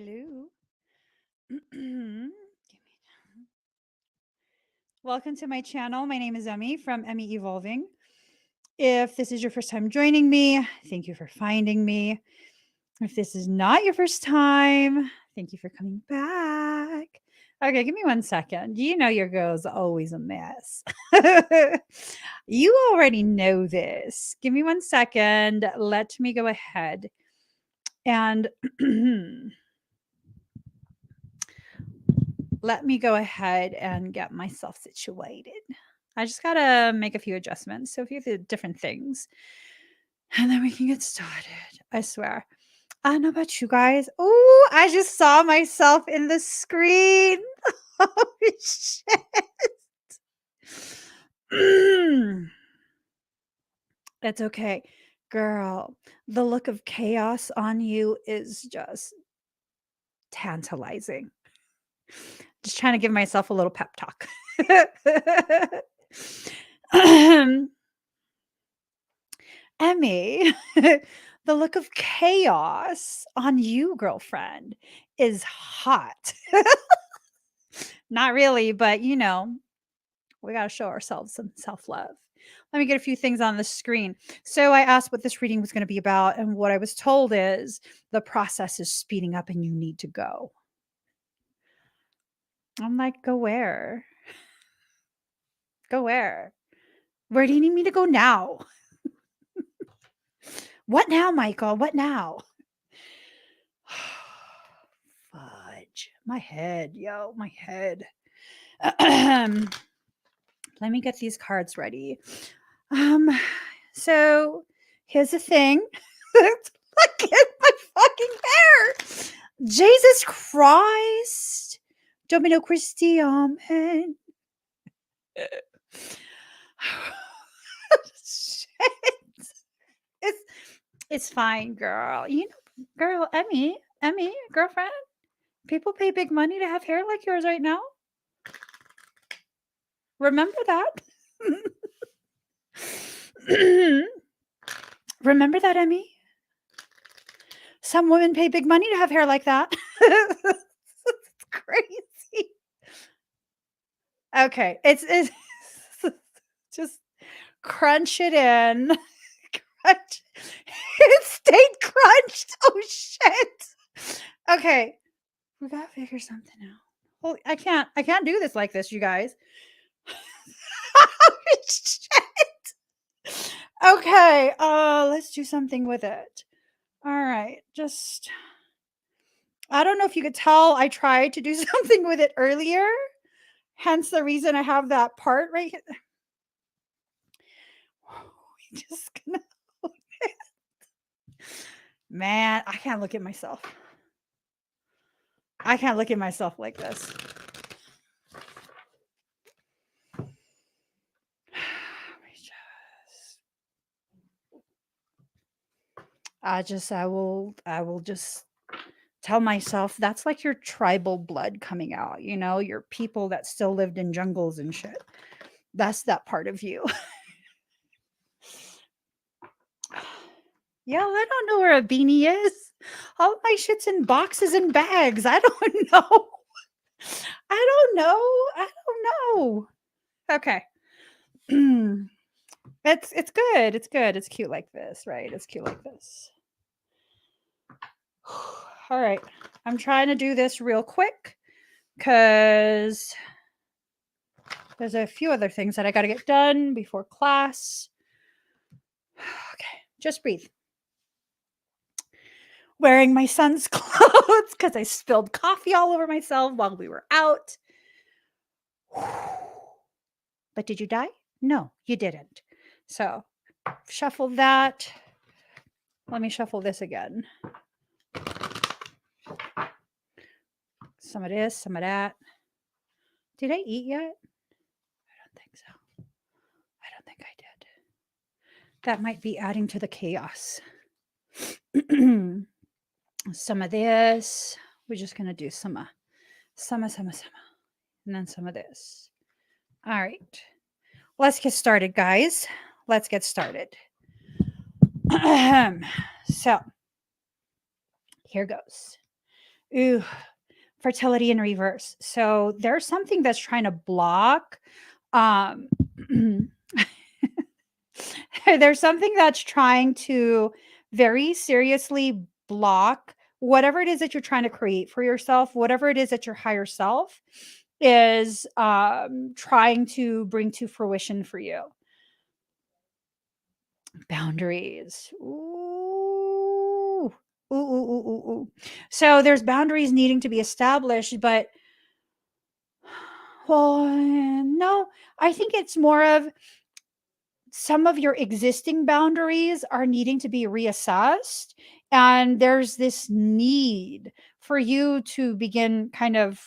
Hello. Welcome to my channel. My name is Emmy from Emmy Evolving. If this is your first time joining me, thank you for finding me. If this is not your first time, thank you for coming back. Okay, give me 1 second. You know your girl's always a mess. You already know this. Give me 1 second. Let me go ahead and get myself situated. I just got to make a few adjustments. So a few different things. And then we can get started. I swear. I don't know about you guys. Oh, I just saw myself in the screen. Holy shit. It's okay. Girl, the look of chaos on you is just tantalizing. Just trying to give myself a little pep talk. Emmy, the look of chaos on you, girlfriend, is hot. Not really, but we got to show ourselves some self love. Let me get a few things on the screen. So I asked what this reading was going to be about, and what I was told is the process is speeding up and you need to go. I'm like, go where? Go where? Where do you need me to go now? What now, Michael? What now? Fudge. My head, yo, my head. Let me get these cards ready. So here's the thing. Look at my fucking hair. Jesus Christ. Domino Christi, amen. Shit. It's fine, girl. Girl, Emmy, girlfriend. People pay big money to have hair like yours right now. Remember that? Remember that, Emmy? Some women pay big money to have hair like that. It's crazy. Okay, it's just crunch it in. Crunch. It stayed crunched. Oh shit. Okay, we gotta figure something out. Holy, I can't do this like this, you guys. Shit. Okay, let's do something with it. All right, just I don't know if you could tell I tried to do something with it earlier. Hence the reason I have that part right here. We just gonna Man, I can't look at myself. I can't look at myself like this. I will just tell myself that's like your tribal blood coming out, your people that still lived in jungles and shit. That's that part of you. Yeah, I don't know where a beanie is. All my shit's in boxes and bags. I don't know. I don't know. Okay. It's good. It's good. It's cute like this, right? It's cute like this. All right. I'm trying to do this real quick because there's a few other things that I got to get done before class. Okay. Just breathe. Wearing my son's clothes because I spilled coffee all over myself while we were out. But did you die? No, you didn't. So shuffle that. Let me shuffle this again. Some of this, some of that. Did I eat yet? I don't think so. I don't think I did. That might be adding to the chaos. Some of this. We're just going to do some. And then some of this. All right. Let's get started, guys. Let's get started. So, here goes. Ooh, fertility in reverse. So there's something that's trying to block. Um, there's something that's trying to very seriously block whatever it is that you're trying to create for yourself, whatever it is that your higher self is trying to bring to fruition for you. Boundaries. Ooh. Ooh, ooh, ooh, ooh, ooh. So there's boundaries needing to be established, but well, no, I think it's more of some of your existing boundaries are needing to be reassessed. And there's this need for you to begin kind of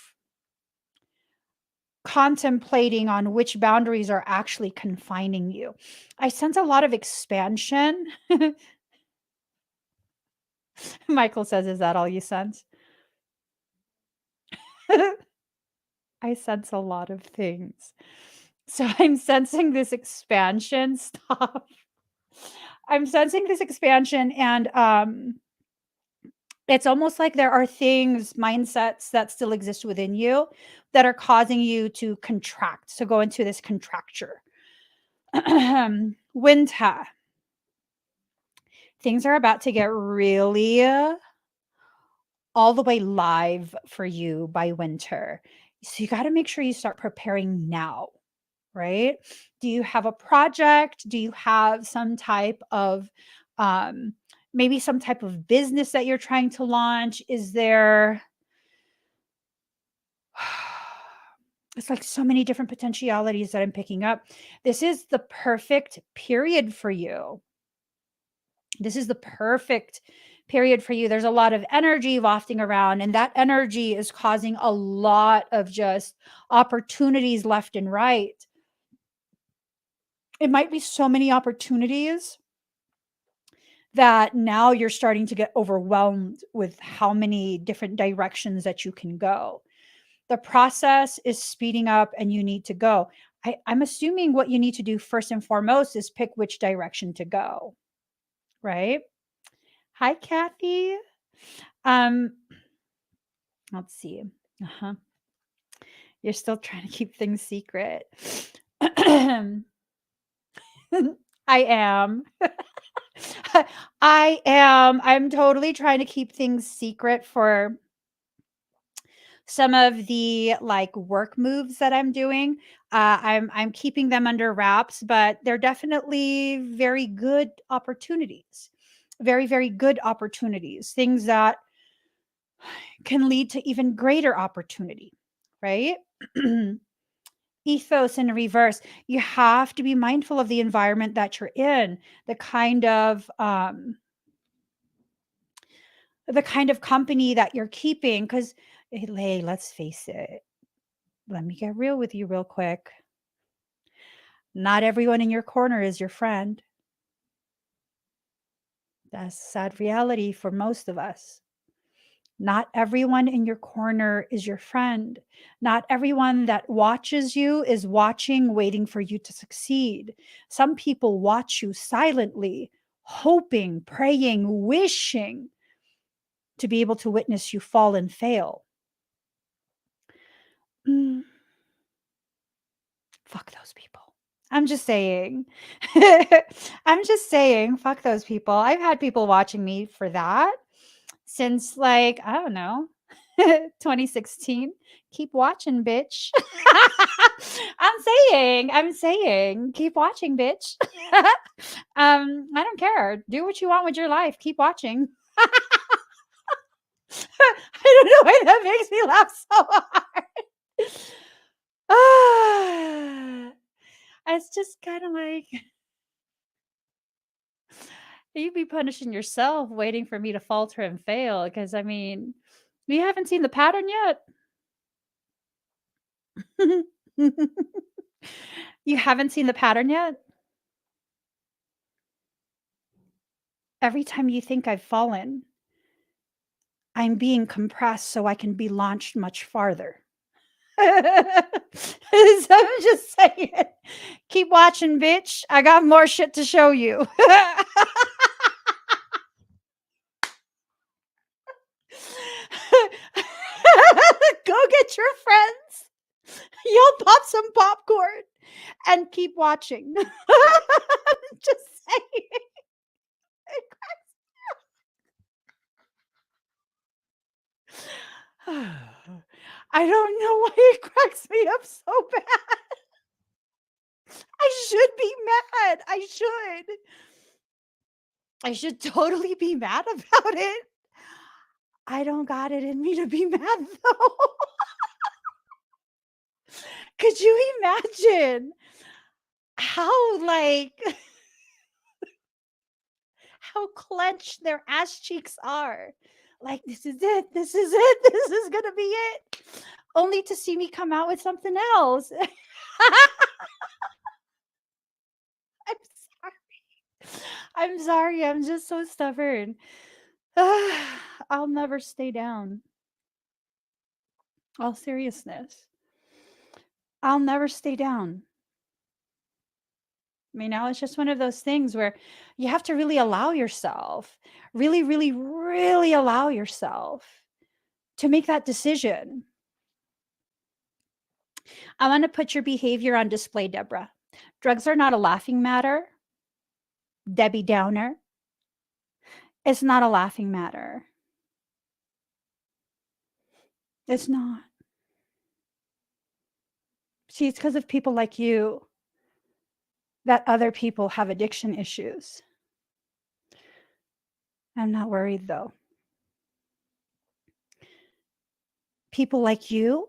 contemplating on which boundaries are actually confining you. I sense a lot of expansion. Michael says, "Is that all you sense?" I sense a lot of things. So I'm sensing this expansion. Stop. I'm sensing this expansion, and it's almost like there are things, mindsets that still exist within you that are causing you to contract, to go into this contracture. Winter. Things are about to get really all the way live for you by winter. So you got to make sure you start preparing now, right? Do you have a project? Do you have some type of um maybe some type of business that you're trying to launch? Is there it's like so many different potentialities that I'm picking up. This is the perfect period for you. This is the perfect period for you. There's a lot of energy wafting around, and that energy is causing a lot of just opportunities left and right. It might be so many opportunities that now you're starting to get overwhelmed with how many different directions that you can go. The process is speeding up and you need to go. I'm assuming what you need to do first and foremost is pick which direction to go, right? Hi, Kathy. Um, let's see. Uh-huh. You're still trying to keep things secret. I am. I am. I'm totally trying to keep things secret for some of the like work moves that I'm doing. I'm keeping them under wraps, but they're definitely very good opportunities. Very, very good opportunities. Things that can lead to even greater opportunity, right? Ethos in reverse. You have to be mindful of the environment that you're in, the kind of company that you're keeping. Because, hey, let's face it. Let me get real with you real quick. Not everyone in your corner is your friend. That's a sad reality for most of us. Not everyone in your corner is your friend. Not everyone that watches you is watching, waiting for you to succeed. Some people watch you silently, hoping, praying, wishing to be able to witness you fall and fail. Mm, fuck those people. I'm just saying. I'm just saying, fuck those people. I've had people watching me for that since like, I don't know, 2016. Keep watching, bitch. I'm saying, keep watching, bitch. I don't care. Do what you want with your life. Keep watching. I don't know why that makes me laugh so hard. Ah, it's just kind of like you'd be punishing yourself waiting for me to falter and fail because I mean, you haven't seen the pattern yet. You haven't seen the pattern yet? Every time you think I've fallen, I'm being compressed so I can be launched much farther. So I'm just saying, keep watching, bitch. I got more shit to show you. get your friends. You'll pop some popcorn and keep watching. I'm just saying. I don't know why it cracks me up so bad. I should be mad. I should totally be mad about it. I don't got it in me to be mad though. Could you imagine how how clenched their ass cheeks are? Like, this is it. This is it. This is going to be it. Only to see me come out with something else. I'm sorry. I'm sorry. I'm just so stubborn. I'll never stay down. All seriousness. I'll never stay down. I mean, now it's just one of those things where you have to really allow yourself, really, really, really allow yourself to make that decision. I want to put your behavior on display, Deborah. Drugs are not a laughing matter. Debbie Downer. It's not a laughing matter. It's not. See, it's because of people like you that other people have addiction issues. I'm not worried though. People like you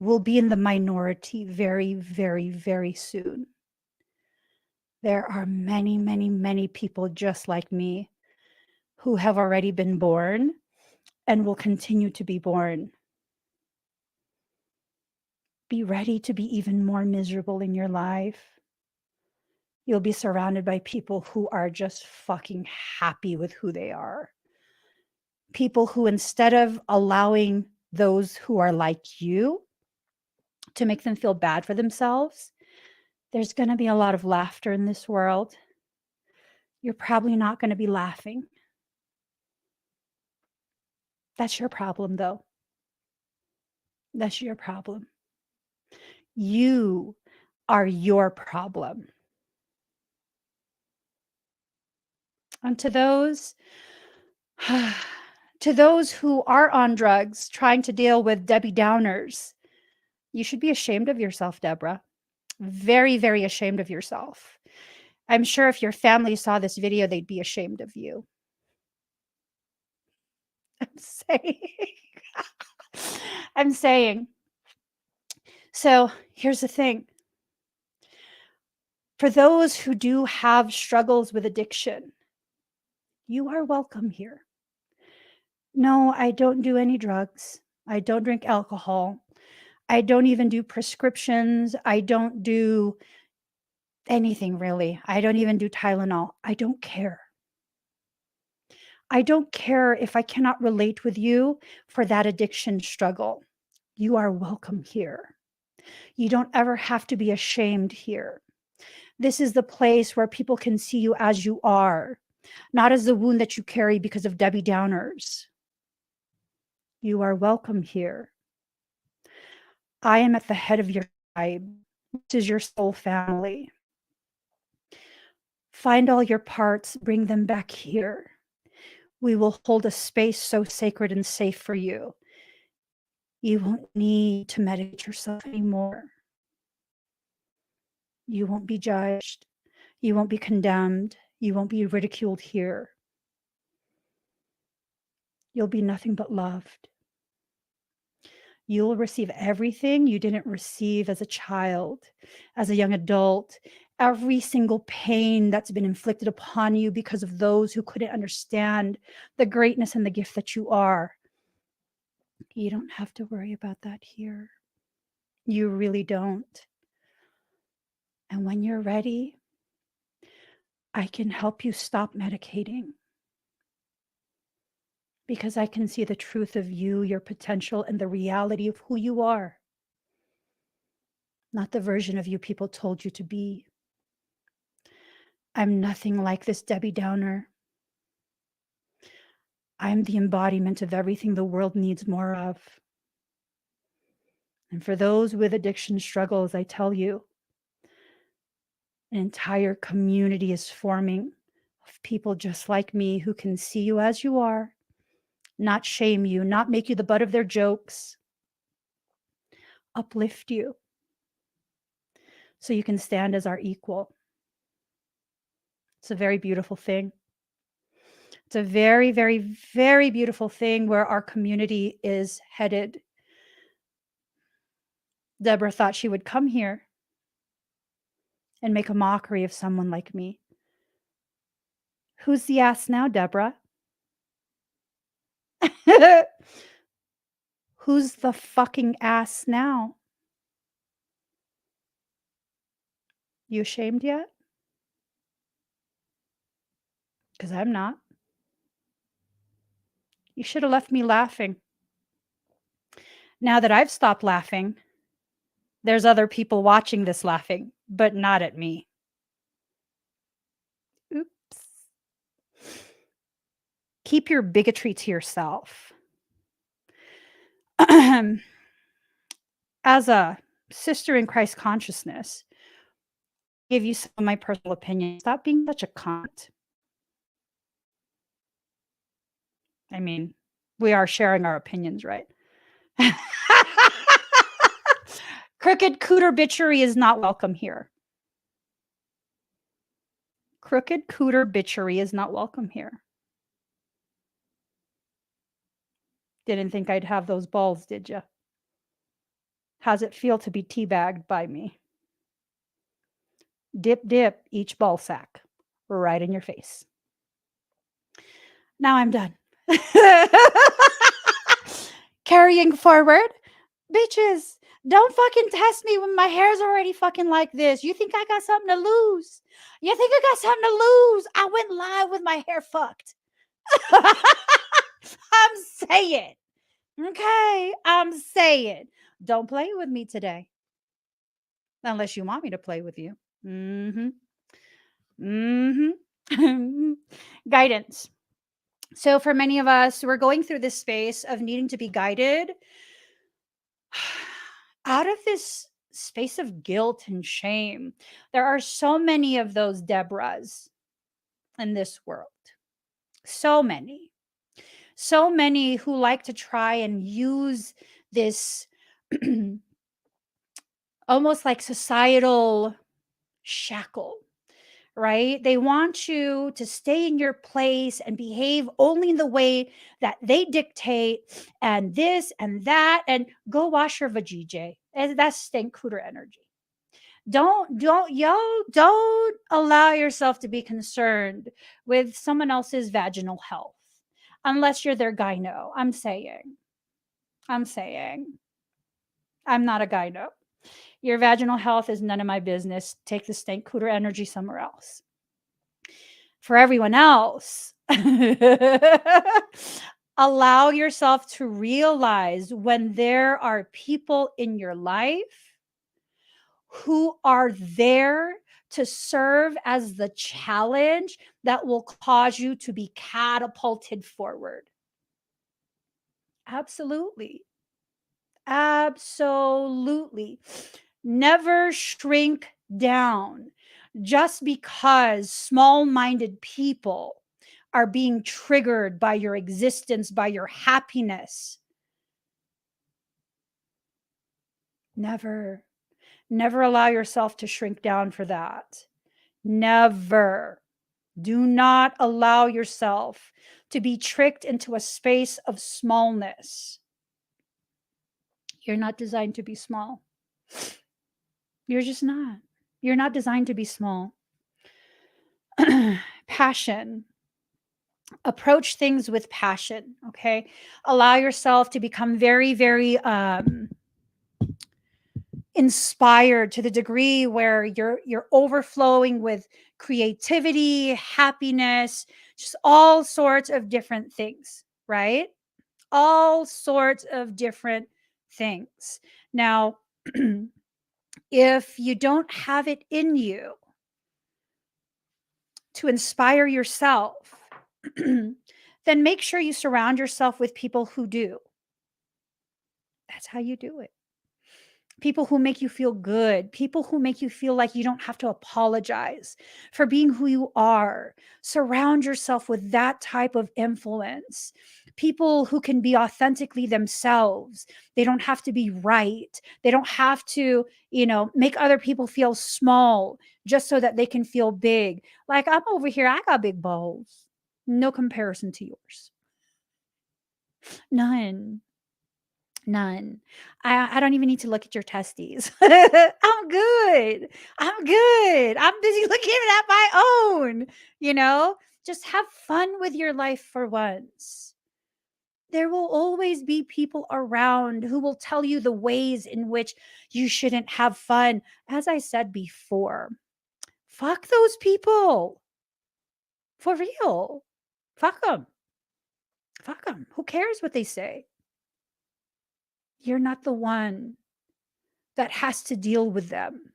will be in the minority very, very, very soon. There are many, many, many people just like me who have already been born and will continue to be born. Be ready to be even more miserable in your life. You'll be surrounded by people who are just fucking happy with who they are. People who, instead of allowing those who are like you to make them feel bad for themselves, there's going to be a lot of laughter in this world. You're probably not going to be laughing. That's your problem, though. That's your problem. You are your problem. And to those who are on drugs trying to deal with Debbie Downers, you should be ashamed of yourself, Deborah. Very, very ashamed of yourself. I'm sure if your family saw this video, they'd be ashamed of you. I'm saying. So here's the thing. For those who do have struggles with addiction, you are welcome here. No, I don't do any drugs. I don't drink alcohol. I don't even do prescriptions. I don't do anything really. I don't even do Tylenol. I don't care. I don't care if I cannot relate with you for that addiction struggle. You are welcome here. You don't ever have to be ashamed here. This is the place where people can see you as you are, not as the wound that you carry because of Debbie Downers. You are welcome here. I am at the head of your tribe. This is your soul family. Find all your parts, bring them back here. We will hold a space so sacred and safe for you. You won't need to medicate yourself anymore. You won't be judged. You won't be condemned. You won't be ridiculed here. You'll be nothing but loved. You'll receive everything you didn't receive as a child, as a young adult, every single pain that's been inflicted upon you because of those who couldn't understand the greatness and the gift that you are. You don't have to worry about that here. You really don't. And when you're ready, I can help you stop medicating. Because I can see the truth of you, your potential, and the reality of who you are. Not the version of you people told you to be. I'm nothing like this Debbie Downer. I'm the embodiment of everything the world needs more of. And for those with addiction struggles, I tell you, an entire community is forming of people just like me who can see you as you are, not shame you, not make you the butt of their jokes, uplift you so you can stand as our equal. It's a very beautiful thing. It's a very, very, very beautiful thing where our community is headed. Deborah thought she would come here and make a mockery of someone like me. Who's the ass now, Deborah? Who's the fucking ass now? You ashamed yet? Because I'm not. You should have left me laughing. Now that I've stopped laughing, there's other people watching this laughing, but not at me. Oops. Keep your bigotry to yourself. As a sister in Christ consciousness, I give you some of my personal opinions. Stop being such a cunt. I mean, we are sharing our opinions, right? Crooked cooter bitchery is not welcome here. Crooked cooter bitchery is not welcome here. Didn't think I'd have those balls, did you? How's it feel to be teabagged by me? Dip, dip, each ball sack right in your face. Now I'm done. Carrying forward. Bitches, don't fucking test me when my hair's already fucking like this. You think I got something to lose? You think I got something to lose? I went live with my hair fucked. I'm saying. Okay, I'm saying. Don't play with me today. Unless you want me to play with you. Guidance. So for many of us, we're going through this space of needing to be guided out of this space of guilt and shame. There are so many of those Deborahs in this world. So many. So many who like to try and use this almost like societal shackle, right? They want you to stay in your place and behave only in the way that they dictate, and this and that, and go wash your vajayjay. And that's stank cooter energy. Don't allow yourself to be concerned with someone else's vaginal health unless you're their gyno. I'm saying. I'm not a gyno. Your vaginal health is none of my business. Take the stank cooter energy somewhere else. For everyone else, allow yourself to realize when there are people in your life who are there to serve as the challenge that will cause you to be catapulted forward. Absolutely. Absolutely. Never shrink down just because small-minded people are being triggered by your existence, by your happiness. Never allow yourself to shrink down for that. Never. Do not allow yourself to be tricked into a space of smallness. You're not designed to be small. You're just not. You're not designed to be small. Passion. Approach things with passion, okay? Allow yourself to become very, very inspired to the degree where you're overflowing with creativity, happiness, just all sorts of different things, right? All sorts of different things. Now, if you don't have it in you to inspire yourself, then make sure you surround yourself with people who do. That's how you do it. people who make you feel good, people who make you feel like you don't have to apologize for being who you are. Surround yourself with that type of influence. People who can be authentically themselves. They don't have to be right. They don't have to, make other people feel small just so that they can feel big. Like I'm over here, I got big balls. No comparison to yours. None. None. I don't even need to look at your testes. I'm good. I'm good. I'm busy looking at my own, you know? Just have fun with your life for once. There will always be people around who will tell you the ways in which you shouldn't have fun. As I said before, fuck those people. For real. Fuck them. Fuck them. Who cares what they say? You're not the one that has to deal with them.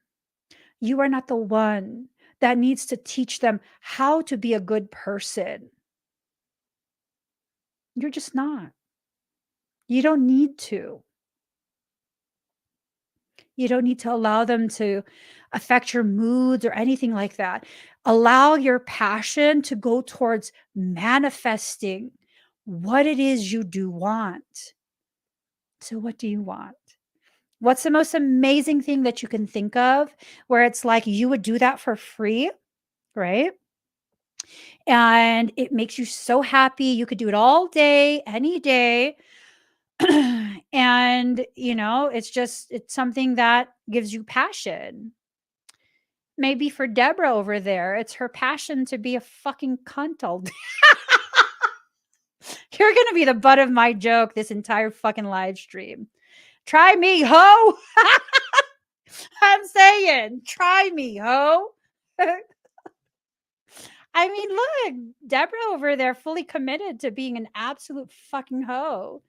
You are not the one that needs to teach them how to be a good person. You're just not. You don't need to. You don't need to allow them to affect your moods or anything like that. Allow your passion to go towards manifesting what it is you do want. So, what do you want? What's the most amazing thing that you can think of where it's like you would do that for free, right? And it makes you so happy. You could do it all day, any day. And, it's something that gives you passion. Maybe for Deborah over there, it's her passion to be a fucking cunt all day. You're going to be the butt of my joke this entire fucking live stream. Try me, ho. I'm saying, try me, ho. I mean, look, Deborah over there fully committed to being an absolute fucking hoe.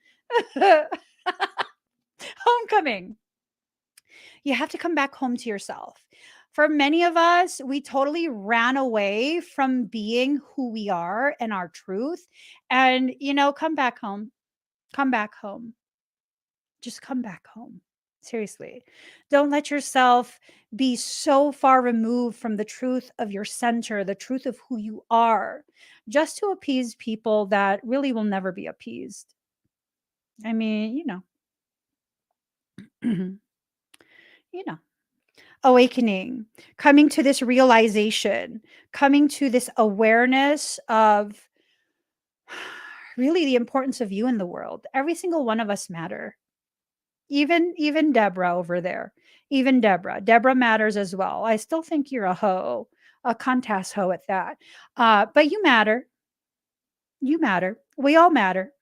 Homecoming. You have to come back home to yourself. For many of us, we totally ran away from being who we are and our truth. And, come back home. Come back home. Just come back home. Seriously. Don't let yourself be so far removed from the truth of your center, the truth of who you are, just to appease people that really will never be appeased. I mean, you know, awakening, coming to this realization, coming to this awareness of really the importance of you in the world. Every single one of us matter. Even Deborah over there. Even Deborah. Deborah matters as well. I still think you're a hoe, a cunt-ass hoe at that. But you matter. You matter. We all matter.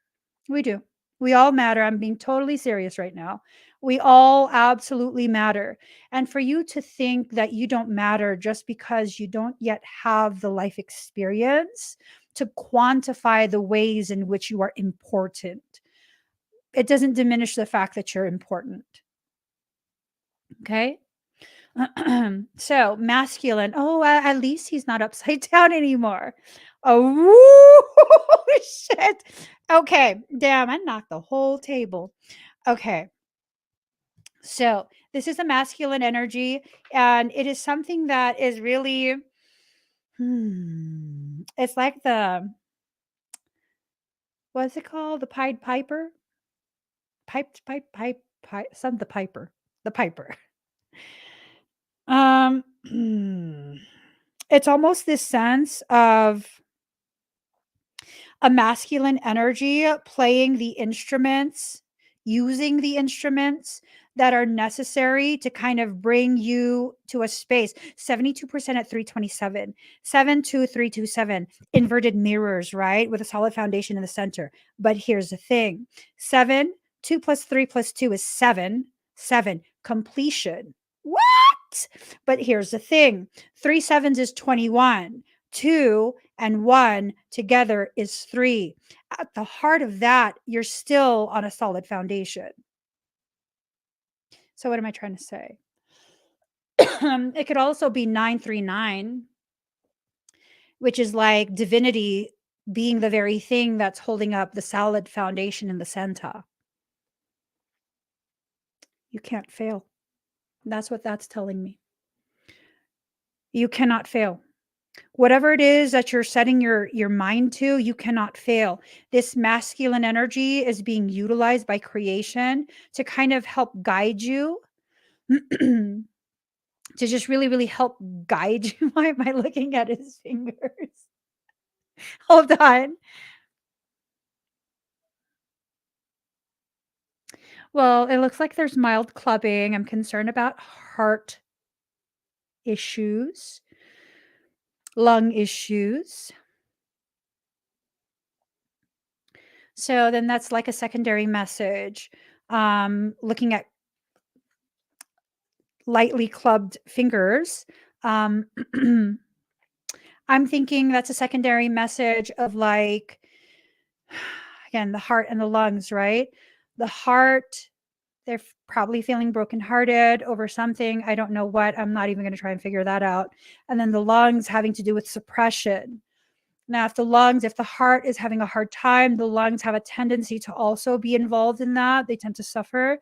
We do. We all matter. I'm being totally serious right now. We all absolutely matter. And for you to think that you don't matter just because you don't yet have the life experience to quantify the ways in which you are important, it doesn't diminish the fact that you're important. Okay. So masculine. Oh, at least he's not upside down anymore. Oh, shit. Okay. Damn, I knocked the whole table. Okay. So this is a masculine energy, and it is something that is really, it's like what's it called? The Pied Piper? The Piper. The Piper. Um, it's almost this sense of a masculine energy playing the instruments, using the instruments that are necessary to kind of bring you to a space. 72% at 327, 72327, inverted mirrors, right? With a solid foundation in the center. But here's the thing 7, 2 plus 3 plus 2 is 7, 7, completion. What? But here's the thing 3 sevens is 21. 2 and 1 together is 3. At the heart of that, you're still on a solid foundation. So, what am I trying to say? It could also be 939, which is like divinity being the very thing that's holding up the solid foundation in the center. You can't fail. That's what that's telling me. You cannot fail. Whatever it is that you're setting your mind to, you cannot fail. This masculine energy is being utilized by creation to kind of help guide you, to just really, really help guide you. Why am I looking at his fingers? Hold on. Well, it looks like there's mild clubbing. I'm concerned about heart issues, lung issues. So then that's like a secondary message. Looking at lightly clubbed fingers. Um, I'm thinking that's a secondary message of like, again, the heart and the lungs, right? The heart, they're probably feeling brokenhearted over something. I don't know what. I'm not even going to try and figure that out. And then the lungs having to do with suppression. Now, if the heart is having a hard time, the lungs have a tendency to also be involved in that. They tend to suffer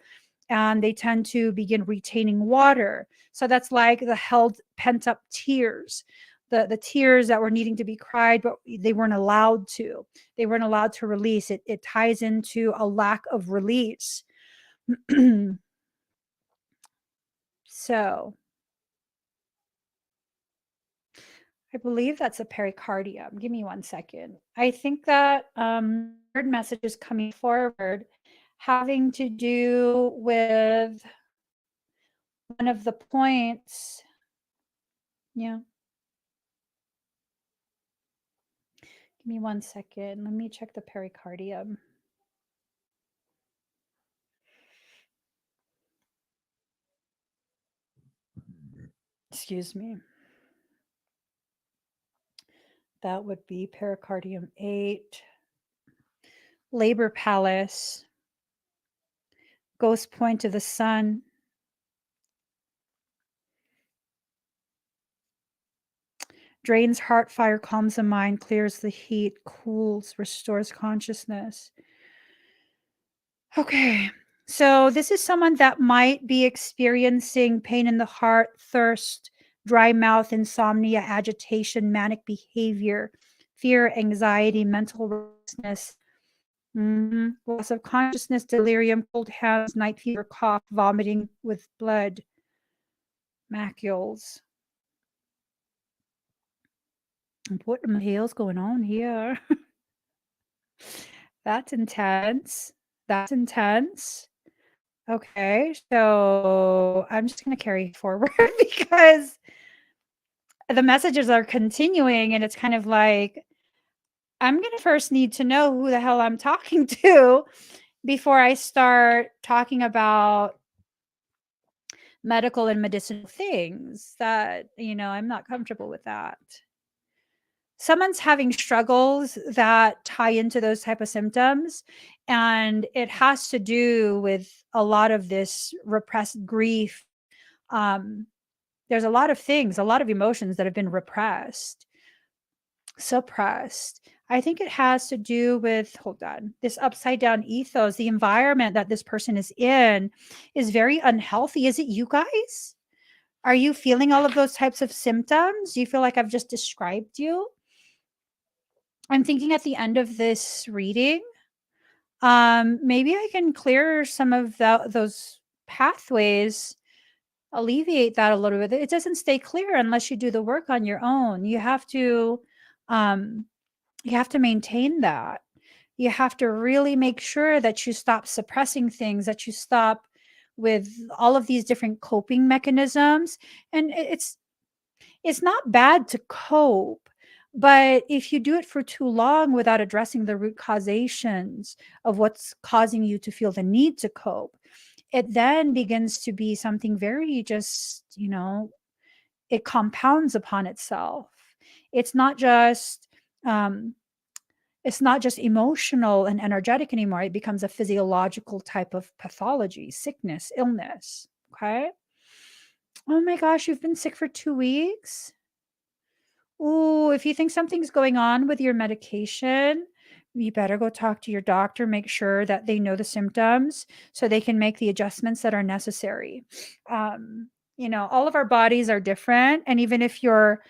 and they tend to begin retaining water. So that's like the held pent up tears, the tears that were needing to be cried, but they weren't allowed to. They weren't allowed to release. It ties into a lack of release. So I believe that's a pericardium. Give me 1 second. I think that third message is coming forward having to do with one of the points. Yeah. Give me 1 second. Let me check the pericardium. Excuse me. That would be pericardium 8, labor palace, ghost point of the sun. Drains heart fire, calms the mind, clears the heat, cools, restores consciousness. Okay. So this is someone that might be experiencing pain in the heart, thirst, dry mouth, insomnia, agitation, manic behavior, fear, anxiety, mental restlessness, loss of consciousness, delirium, cold hands, night fever, cough, vomiting with blood, macules. What in the hell's going on here? That's intense. That's intense. Okay, so I'm just gonna carry forward because the messages are continuing, and it's kind of like, I'm gonna first need to know who the hell I'm talking to before I start talking about medical and medicinal things that, I'm not comfortable with that. Someone's having struggles that tie into those type of symptoms, and it has to do with a lot of this repressed grief. um, there's a lot of things, a lot of emotions that have been repressed, suppressed. I think it has to do with, hold on, this upside down ethos. The environment that this person is in is very unhealthy. Is it you guys? Are you feeling all of those types of symptoms? Do you feel like I've just described you? I'm thinking at the end of this reading, maybe I can clear some of those pathways, alleviate that a little bit. It doesn't stay clear unless you do the work on your own. Um, you have to maintain that. You have to really make sure that you stop suppressing things, that you stop with all of these different coping mechanisms. And it's not bad to cope, but if you do it for too long without addressing the root causations of what's causing you to feel the need to cope, it then begins to be something very just, it compounds upon itself. It's not just um it's not just emotional and energetic anymore. It becomes a physiological type of pathology, sickness, illness. Okay. Oh my gosh, you've been sick for 2 weeks. Oh, if you think something's going on with your medication, you better go talk to your doctor, make sure that they know the symptoms so they can make the adjustments that are necessary. all of our bodies are different. And even if you're,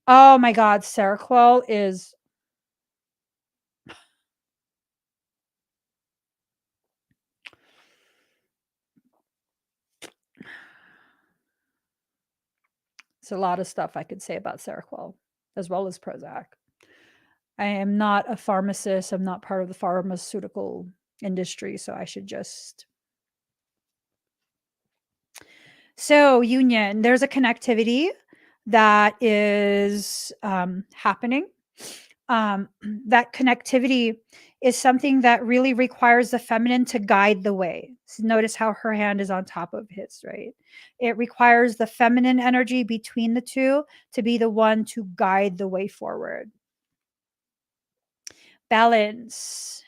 oh my God, Seroquel is, it's a lot of stuff I could say about Seroquel as well as Prozac. I am not a pharmacist. I'm not part of the pharmaceutical industry, so I should just. So, union, there's a connectivity that is happening. That connectivity is something that really requires the feminine to guide the way. So notice how her hand is on top of his, right? It requires the feminine energy between the two to be the one to guide the way forward. Balance.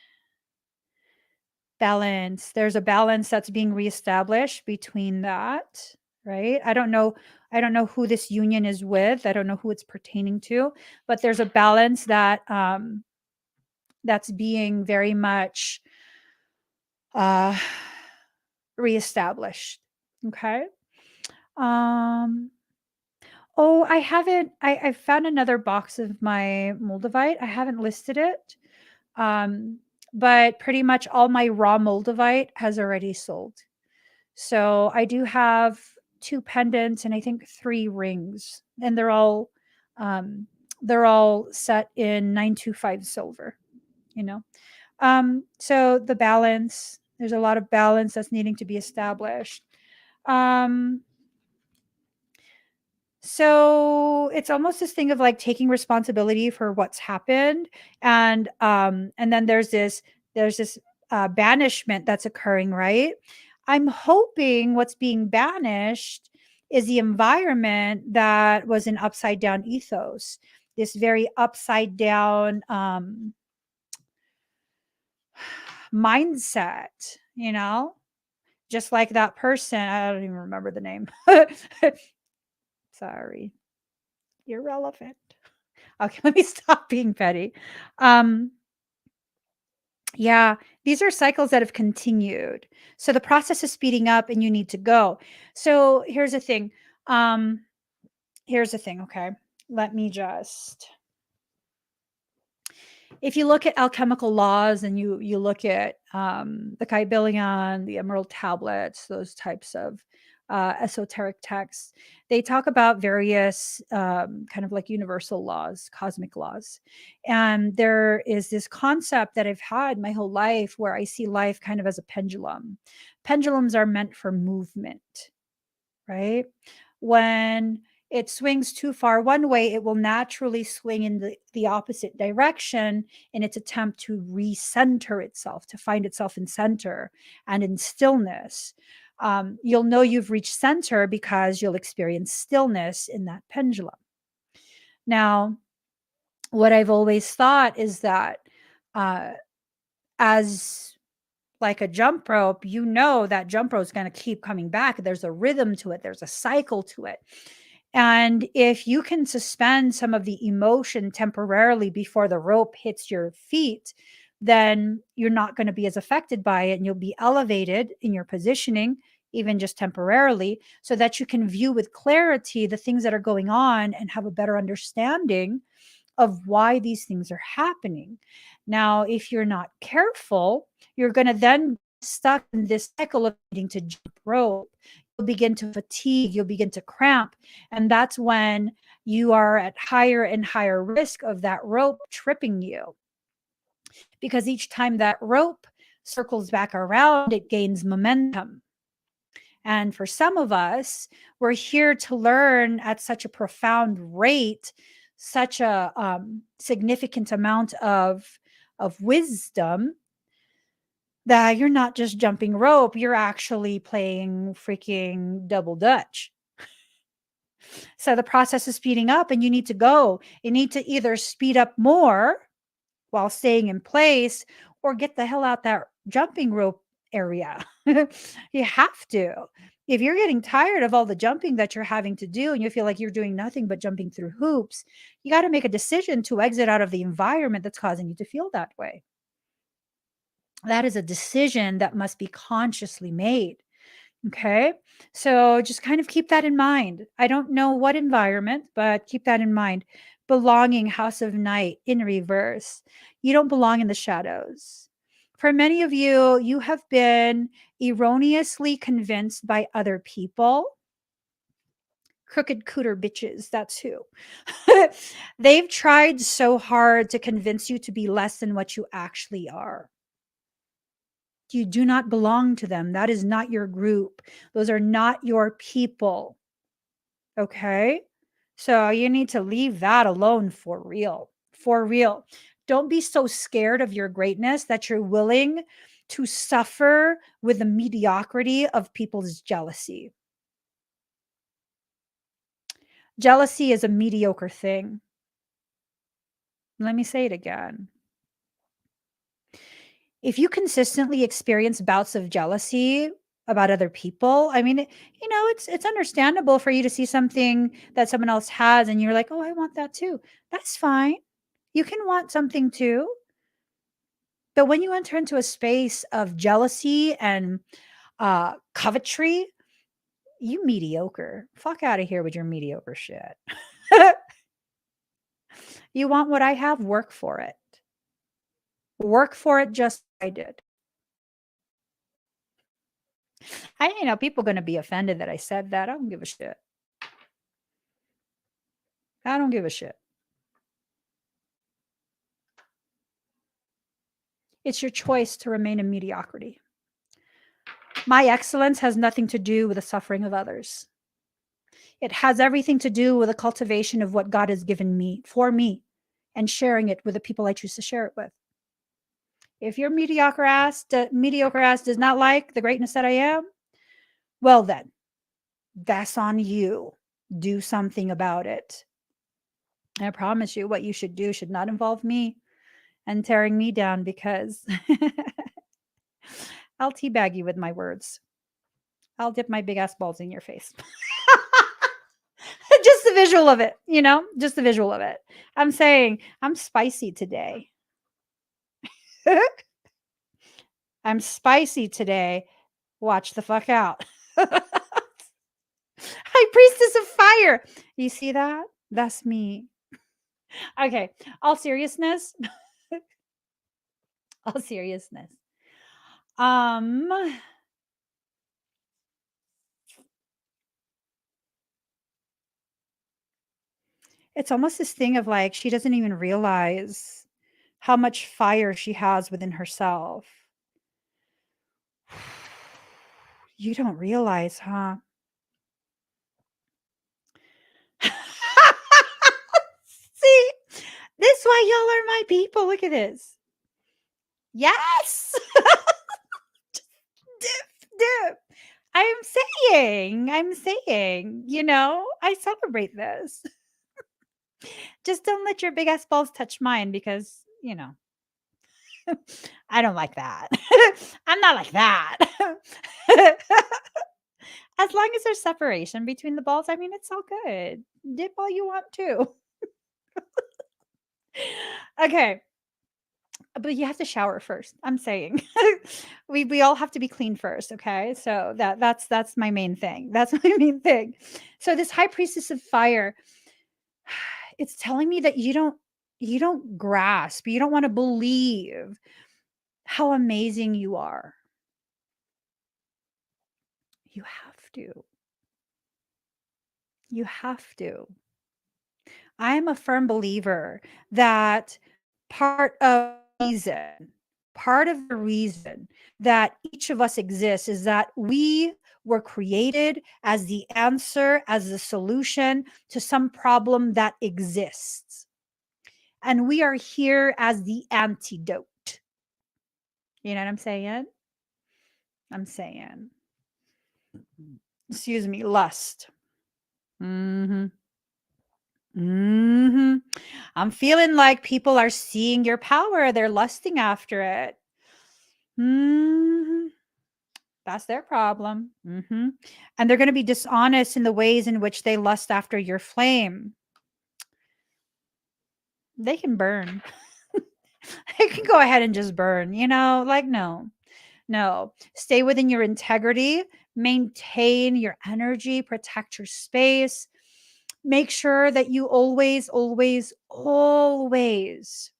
Balance. There's a balance that's being reestablished between that, right? I don't know who this union is with. I don't know who it's pertaining to, but there's a balance that that's being very much uh reestablished. Okay. Um oh, I found another box of my Moldavite. I haven't listed it. Um but pretty much all my raw Moldavite has already sold. So I do have 2 pendants and I think 3 rings, and they're all set in 925 silver, you know. So the balance, there's a lot of balance that's needing to be established. Um, so it's almost this thing of like taking responsibility for what's happened, and then there's this banishment that's occurring, right? I'm hoping what's being banished is the environment that was an upside down ethos, this very upside down mindset, just like that person. I don't even remember the name. Sorry. Irrelevant. Okay, let me stop being petty. Um, yeah, these are cycles that have continued. So the process is speeding up and you need to go. So here's the thing. Um, okay? Let me just, if you look at alchemical laws and you look at the Kybalion, the Emerald Tablets, those types of esoteric texts, they talk about various kind of like universal laws, cosmic laws. And there is this concept that I've had my whole life where I see life kind of as a pendulum. Pendulums are meant for movement, right? When it swings too far one way, it will naturally swing in the opposite direction in its attempt to recenter itself, to find itself in center and in stillness. You'll know you've reached center because you'll experience stillness in that pendulum. Now, what I've always thought is that uh, as like a jump rope, that jump rope is going to keep coming back. There's a rhythm to it, there's a cycle to it. And if you can suspend some of the emotion temporarily before the rope hits your feet, then you're not going to be as affected by it and you'll be elevated in your positioning, even just temporarily, so that you can view with clarity the things that are going on and have a better understanding of why these things are happening. Now, if you're not careful, you're going to then stuck in this cycle of needing to jump rope. You'll begin to fatigue, you'll begin to cramp, and that's when you are at higher and higher risk of that rope tripping you. Because each time that rope circles back around, it gains momentum. And for some of us, we're here to learn at such a profound rate, such a significant amount of wisdom, that you're not just jumping rope, you're actually playing freaking double dutch. So the process is speeding up and you need to go. You need to either speed up more while staying in place or get the hell out that jumping rope area. You have to. If you're getting tired of all the jumping that you're having to do and you feel like you're doing nothing but jumping through hoops, you got to make a decision to exit out of the environment that's causing you to feel that way. That is a decision that must be consciously made. Okay. So just kind of keep that in mind. I don't know what environment, but keep that in mind. Belonging, House of Night in reverse. You don't belong in the shadows. For many of you, you have been erroneously convinced by other people. Crooked cooter bitches, that's who. They've tried so hard to convince you to be less than what you actually are. You do not belong to them. That is not your group. Those are not your people. Okay? So you need to leave that alone for real. For real. Don't be so scared of your greatness that you're willing to suffer with the mediocrity of people's jealousy. Jealousy is a mediocre thing. Let me say it again. If you consistently experience bouts of jealousy about other people, I mean, it's understandable for you to see something that someone else has and you're like, "Oh, I want that too." That's fine. You can want something too. But when you enter into a space of jealousy and covetry, you mediocre. Fuck out of here with your mediocre shit. You want what I have, work for it. Work for it just like I did. People gonna be offended that I said that. I don't give a shit. I don't give a shit. It's your choice to remain in mediocrity. My excellence has nothing to do with the suffering of others. It has everything to do with the cultivation of what God has given me for me and sharing it with the people I choose to share it with. If your mediocre ass does not like the greatness that I am, well then, that's on you. Do something about it. I promise you, what you should do should not involve me and tearing me down, because I'll teabag you with my words. I'll dip my big ass balls in your face. Just the visual of it, just the visual of it. I'm saying I'm spicy today. I'm spicy today. Watch the fuck out. High Priestess of Fire. You see that? That's me. Okay. All seriousness. All seriousness. Um, it's almost this thing of like she doesn't even realize how much fire she has within herself. You don't realize, huh? See, this is why y'all are my people. Look at this. Yes. Dip. I'm saying, I celebrate this. Just don't let your big ass balls touch mine because, I don't like that. I'm not like that. As long as there's separation between the balls, I mean, it's all good. Dip all you want to. Okay. But you have to shower first. I'm saying. We all have to be clean first, okay? So that's my main thing. That's my main thing. So this high priestess of fire, it's telling me that you don't grasp, you don't want to believe how amazing you are. You have to. You have to. I am a firm believer that part of part of the reason that each of us exists is that we were created as the answer, as the solution to some problem that exists. And we are here as the antidote. You know what I'm saying? I'm saying, excuse me, lust. Hmm. Hmm. I'm feeling like people are seeing your power. They're lusting after it. Hmm. That's their problem. Hmm. And they're going to be dishonest in the ways in which they lust after your flame. They can burn. They can go ahead and just burn, like, no. No. Stay within your integrity. Maintain your energy, protect your space. Make sure that you always, always, always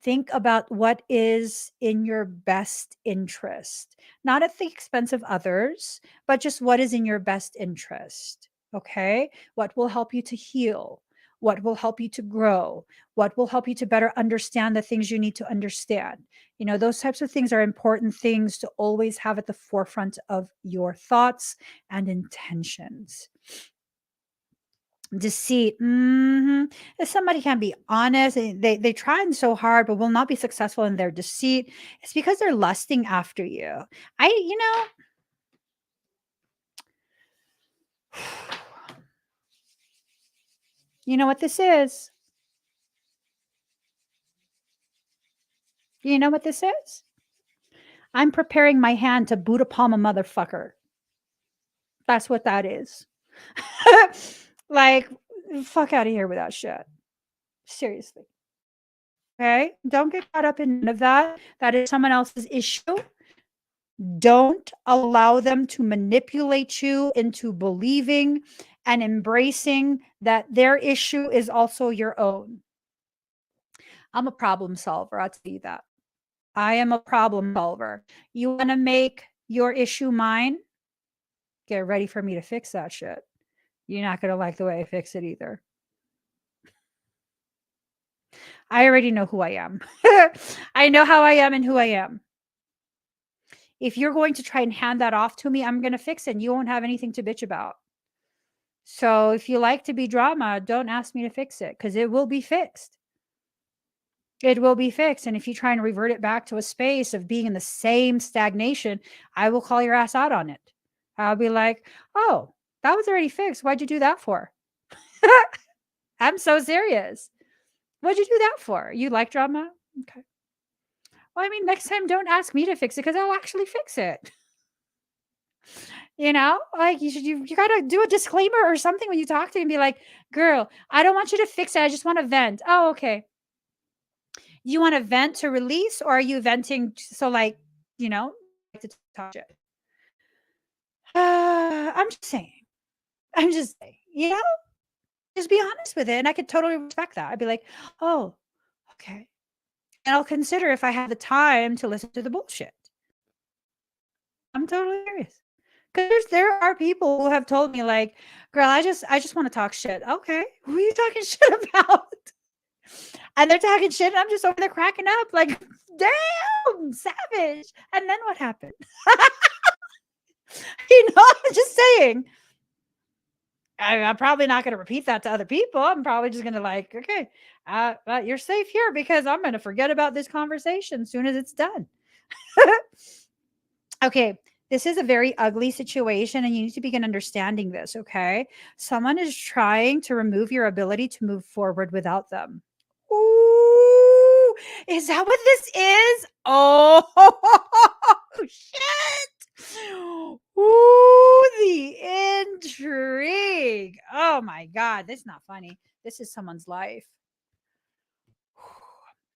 think about what is in your best interest, not at the expense of others, but just what is in your best interest. Okay. What will help you to heal? What will help you to grow? What will help you to better understand the things you need to understand? Those types of things are important things to always have at the forefront of your thoughts and intentions. Deceit. If somebody can be honest, they trying so hard, but will not be successful in their deceit, it's because they're lusting after you. I, you know, you know what this is? You know what this is? I'm preparing my hand to boot a palm a motherfucker. That's what that is. Like, fuck out of here with that shit. Seriously. Okay? Don't get caught up in none of that. That is someone else's issue. Don't allow them to manipulate you into believing and embracing that their issue is also your own. I'm a problem solver. I'll tell you that. I am a problem solver. You want to make your issue mine? Get ready for me to fix that shit. You're not going to like the way I fix it either. I already know who I am. I know how I am and who I am. If you're going to try and hand that off to me, I'm going to fix it and you won't have anything to bitch about. So if you like to be drama, don't ask me to fix it because it will be fixed. It will be fixed. And if you try and revert it back to a space of being in the same stagnation, I will call your ass out on it. I'll be like, oh, that was already fixed. Why'd you do that for? I'm so serious. What'd you do that for? You like drama? Okay. Well, I mean, next time don't ask me to fix it because I'll actually fix it. Like you gotta do a disclaimer or something when you talk to me and be like, girl, I don't want you to fix it. I just want to vent. Oh, okay. You want to vent to release, or are you venting so to talk shit? I'm just saying. I'm just saying, just be honest with it. And I could totally respect that. I'd be like, oh, okay. And I'll consider if I have the time to listen to the bullshit. I'm totally serious. Because there are people who have told me, like, girl, I just want to talk shit. Okay. Who are you talking shit about? And they're talking shit, and I'm just over there cracking up, like, damn, savage. And then what happened? I'm just saying. I'm probably not going to repeat that to other people. I'm probably just going to like, okay, you're safe here because I'm going to forget about this conversation as soon as it's done. Okay, this is a very ugly situation and you need to begin understanding this, okay? Someone is trying to remove your ability to move forward without them. Ooh, is that what this is? Oh, shit. Ooh, the intrigue. Oh my God, this is not funny. This is someone's life.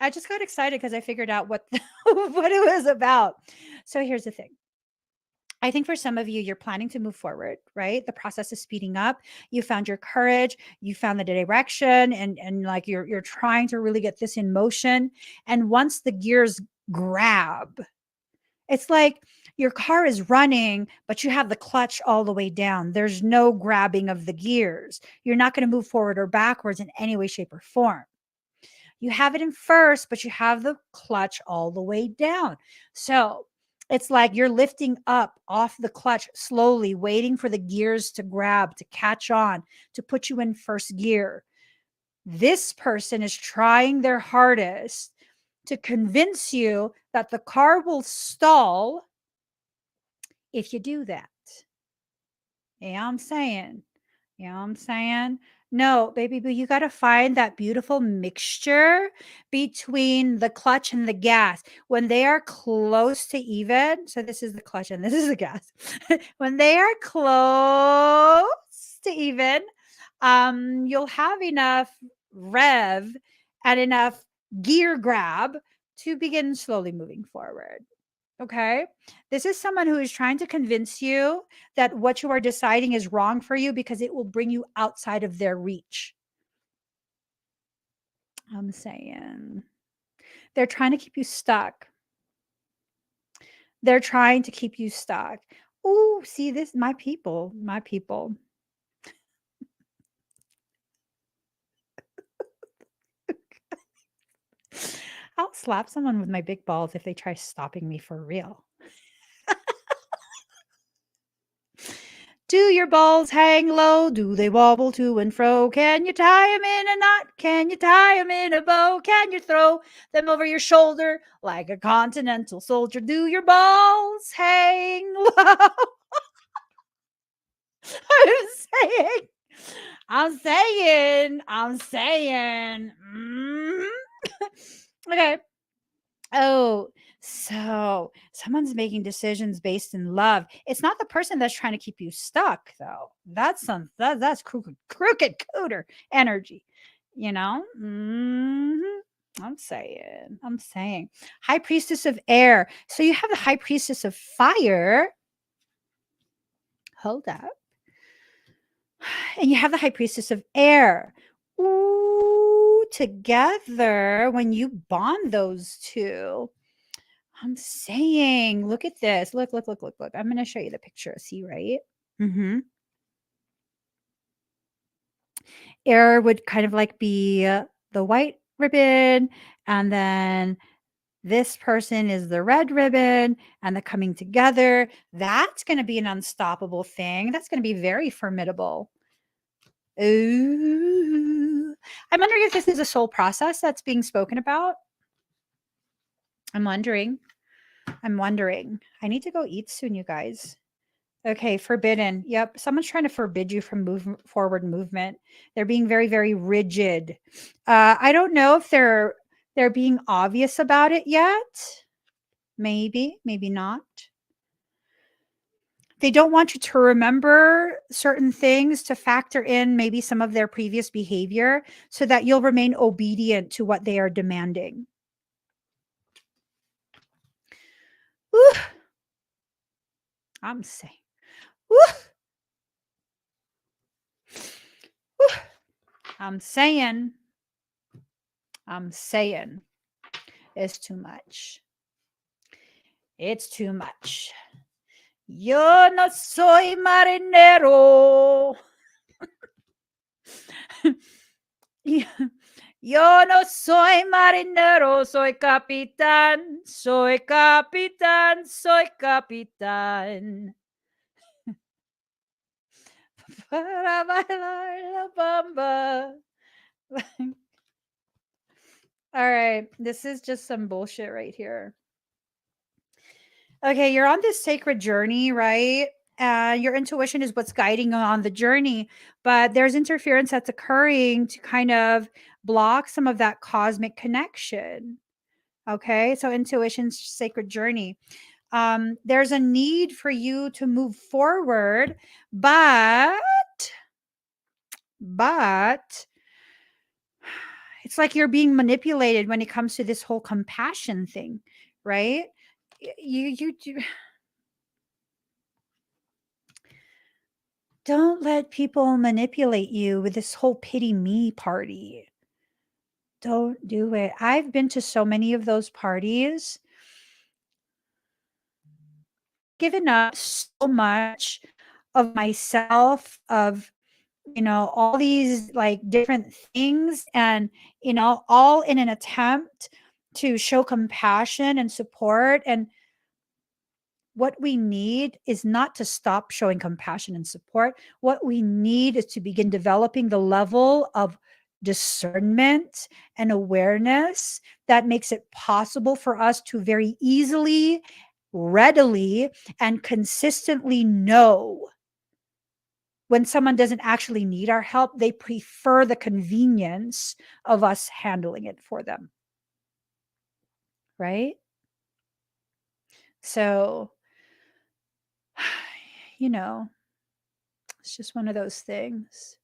I just got excited because I figured out what what it was about. So here's the thing. I think for some of you, you're planning to move forward, right? The process is speeding up. You found your courage, you found the direction, and like you're trying to really get this in motion. And once the gears grab, it's like your car is running, but you have the clutch all the way down. There's no grabbing of the gears. You're not going to move forward or backwards in any way, shape, or form. You have it in first, but you have the clutch all the way down. So it's like you're lifting up off the clutch slowly, waiting for the gears to grab, to catch on, to put you in first gear. This person is trying their hardest to convince you that the car will stall if you do that. Yeah, I'm saying. No, baby boo, you got to find that beautiful mixture between the clutch and the gas. When they are close to even, so this is the clutch and this is the gas. When they are close to even, you'll have enough rev and enough gear grab to begin slowly moving forward. Okay. This is someone who is trying to convince you that what you are deciding is wrong for you because it will bring you outside of their reach. I'm saying they're trying to keep you stuck. They're trying to keep you stuck. Oh, see this, my people, my people. I'll slap someone with my big balls if they try stopping me for real. Do your balls hang low? Do they wobble to and fro? Can you tie them in a knot? Can you tie them in a bow? Can you throw them over your shoulder like a continental soldier? Do your balls hang low? I'm saying. Okay. Oh, so someone's making decisions based in love. It's not the person that's trying to keep you stuck, though. That's crooked cooter energy, you know. I'm saying, High Priestess of Air. So you have the High Priestess of Fire. Hold up, and you have the High Priestess of Air. Ooh, together when you bond those two. I'm saying, look at this. Look. I'm going to show you the picture. See, right? Air would kind of like be the white ribbon, and then this person is the red ribbon, and the coming together. That's going to be an unstoppable thing. That's going to be very formidable. Ooh. I'm wondering if this is a soul process that's being spoken about. I'm wondering. I need to go eat soon, you guys. Okay, forbidden. Yep, someone's trying to forbid you from forward movement. They're being very, very rigid. I don't know if they're being obvious about it yet. Maybe, maybe not. They don't want you to remember certain things to factor in maybe some of their previous behavior so that you'll remain obedient to what they are demanding. Whew. I'm saying. Whew. Whew. I'm saying. It's too much. It's too much. Yo no soy marinero. Yo no soy marinero, soy capitán, soy capitán, soy capitán. Para bailar la bamba. All right, this is just some bullshit right here. Okay, you're on this sacred journey, right? Your intuition is what's guiding you on the journey, but there's interference that's occurring to kind of block some of that cosmic connection. Okay, so intuition's sacred journey. There's a need for you to move forward, but it's like you're being manipulated when it comes to this whole compassion thing, right? You don't let people manipulate you with this whole pity me party. Don't do it. I've been to so many of those parties, given up so much of myself, of all these like different things, and all in an attempt to show compassion and support. And what we need is not to stop showing compassion and support. What we need is to begin developing the level of discernment and awareness that makes it possible for us to very easily, readily, and consistently know when someone doesn't actually need our help. They prefer the convenience of us handling it for them. Right? So, it's just one of those things.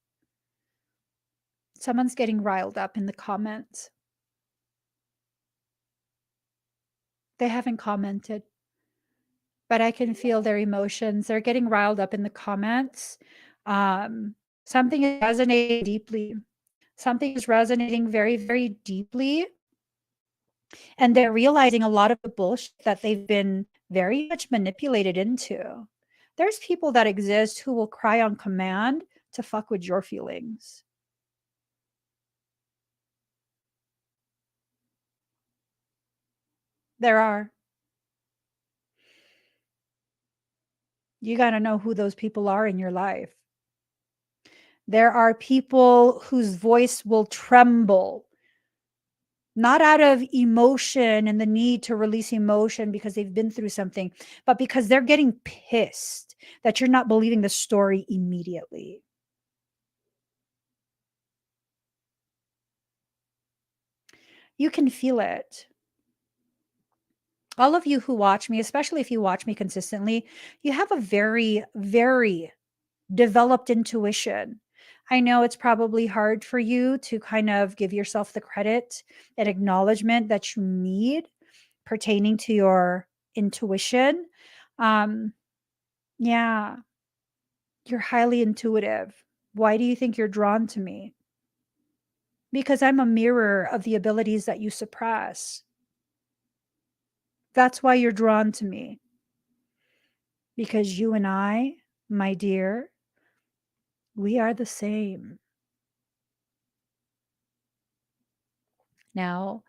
Someone's getting riled up in the comments. They haven't commented. but I can feel their emotions. They're getting riled up in the comments. Something is resonating deeply. Something is resonating very, very deeply. And they're realizing a lot of the bullshit that they've been very much manipulated into. There's people that exist who will cry on command to fuck with your feelings. There are. You got to know who those people are in your life. There are people whose voice will tremble, not out of emotion and the need to release emotion because they've been through something, but because they're getting pissed that you're not believing the story immediately. You can feel it. All of you who watch me, especially if you watch me consistently, you have a very, very developed intuition. I know it's probably hard for you to kind of give yourself the credit and acknowledgement that you need pertaining to your intuition. Um, yeah, you're highly intuitive. Why do you think you're drawn to me? Because I'm a mirror of the abilities that you suppress. That's why you're drawn to me. Because you and I, my dear, we are the same. Now,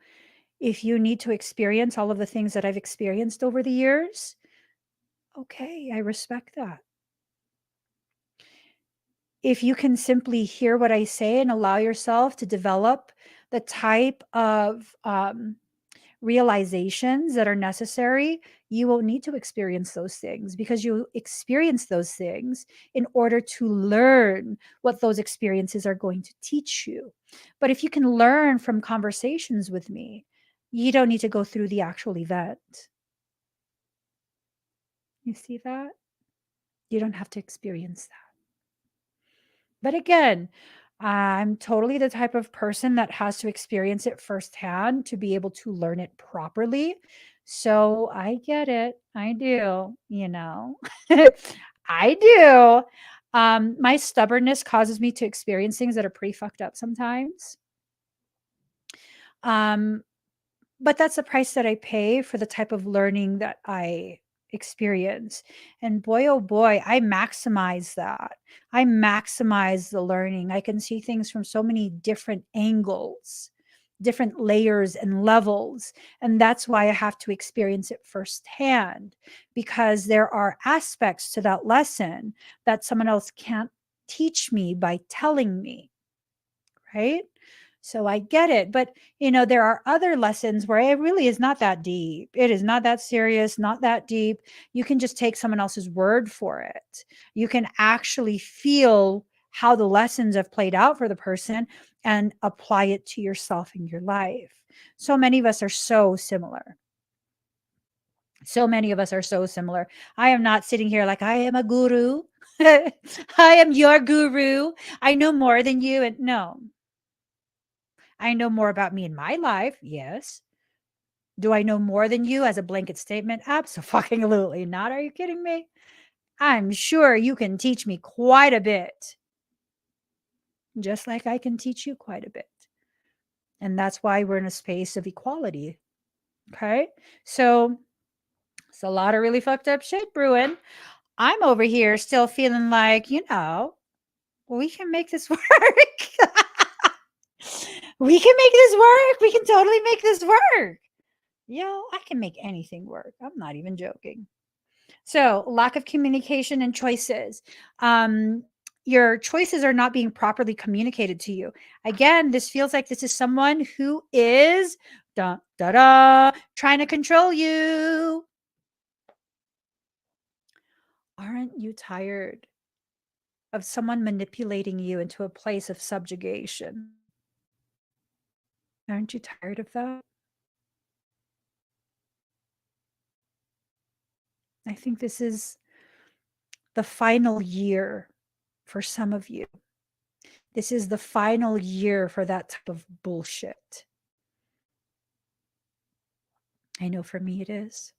if you need to experience all of the things that I've experienced over the years, okay, I respect that. If you can simply hear what I say and allow yourself to develop the type of realizations that are necessary, you won't need to experience those things because you experience those things in order to learn what those experiences are going to teach you. But if you can learn from conversations with me, you don't need to go through the actual event. You see that? You don't have to experience that. But again, I'm totally the type of person that has to experience it firsthand to be able to learn it properly. So I get it. I do, you know. I do. My stubbornness causes me to experience things that are pretty fucked up sometimes. Um, but that's the price that I pay for the type of learning that I experience. And boy, oh boy, I maximize that. I maximize the learning. I can see things from so many different angles, different layers and levels. And that's why I have to experience it firsthand, because there are aspects to that lesson that someone else can't teach me by telling me, right? So I get it. But, there are other lessons where it really is not that deep. It is not that serious, not that deep. You can just take someone else's word for it. You can actually feel how the lessons have played out for the person and apply it to yourself in your life. So many of us are so similar. So many of us are so similar. I am not sitting here like I am a guru. I am your guru. I know more than you. And no, I know more about me in my life. Yes. Do I know more than you as a blanket statement? Absolutely not. Are you kidding me? I'm sure you can teach me quite a bit, just like I can teach you quite a bit. And that's why we're in a space of equality. Okay. So it's a lot of really fucked up shit brewing. I'm over here still feeling like, we can make this work. We can make this work. We can totally make this work. I can make anything work. I'm not even joking. So, lack of communication and choices. Your choices are not being properly communicated to you. Again, this feels like this is someone who is trying to control you. Aren't you tired of someone manipulating you into a place of subjugation? Aren't you tired of that? I think this is the final year for some of you. This is the final year for that type of bullshit. I know for me it is.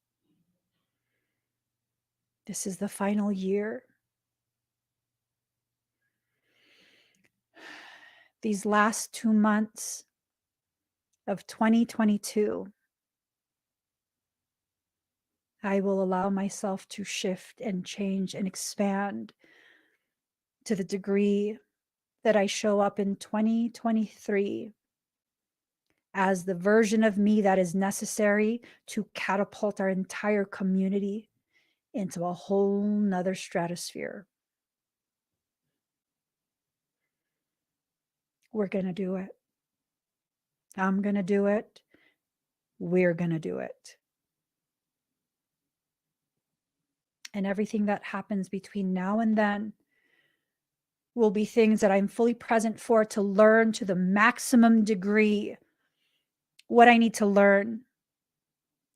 This is the final year. These last 2 months of 2022, I will allow myself to shift and change and expand to the degree that I show up in 2023 as the version of me that is necessary to catapult our entire community into a whole nother stratosphere. We're going to do it. I'm going to do it. We're going to do it. And everything that happens between now and then will be things that I'm fully present for to learn to the maximum degree what I need to learn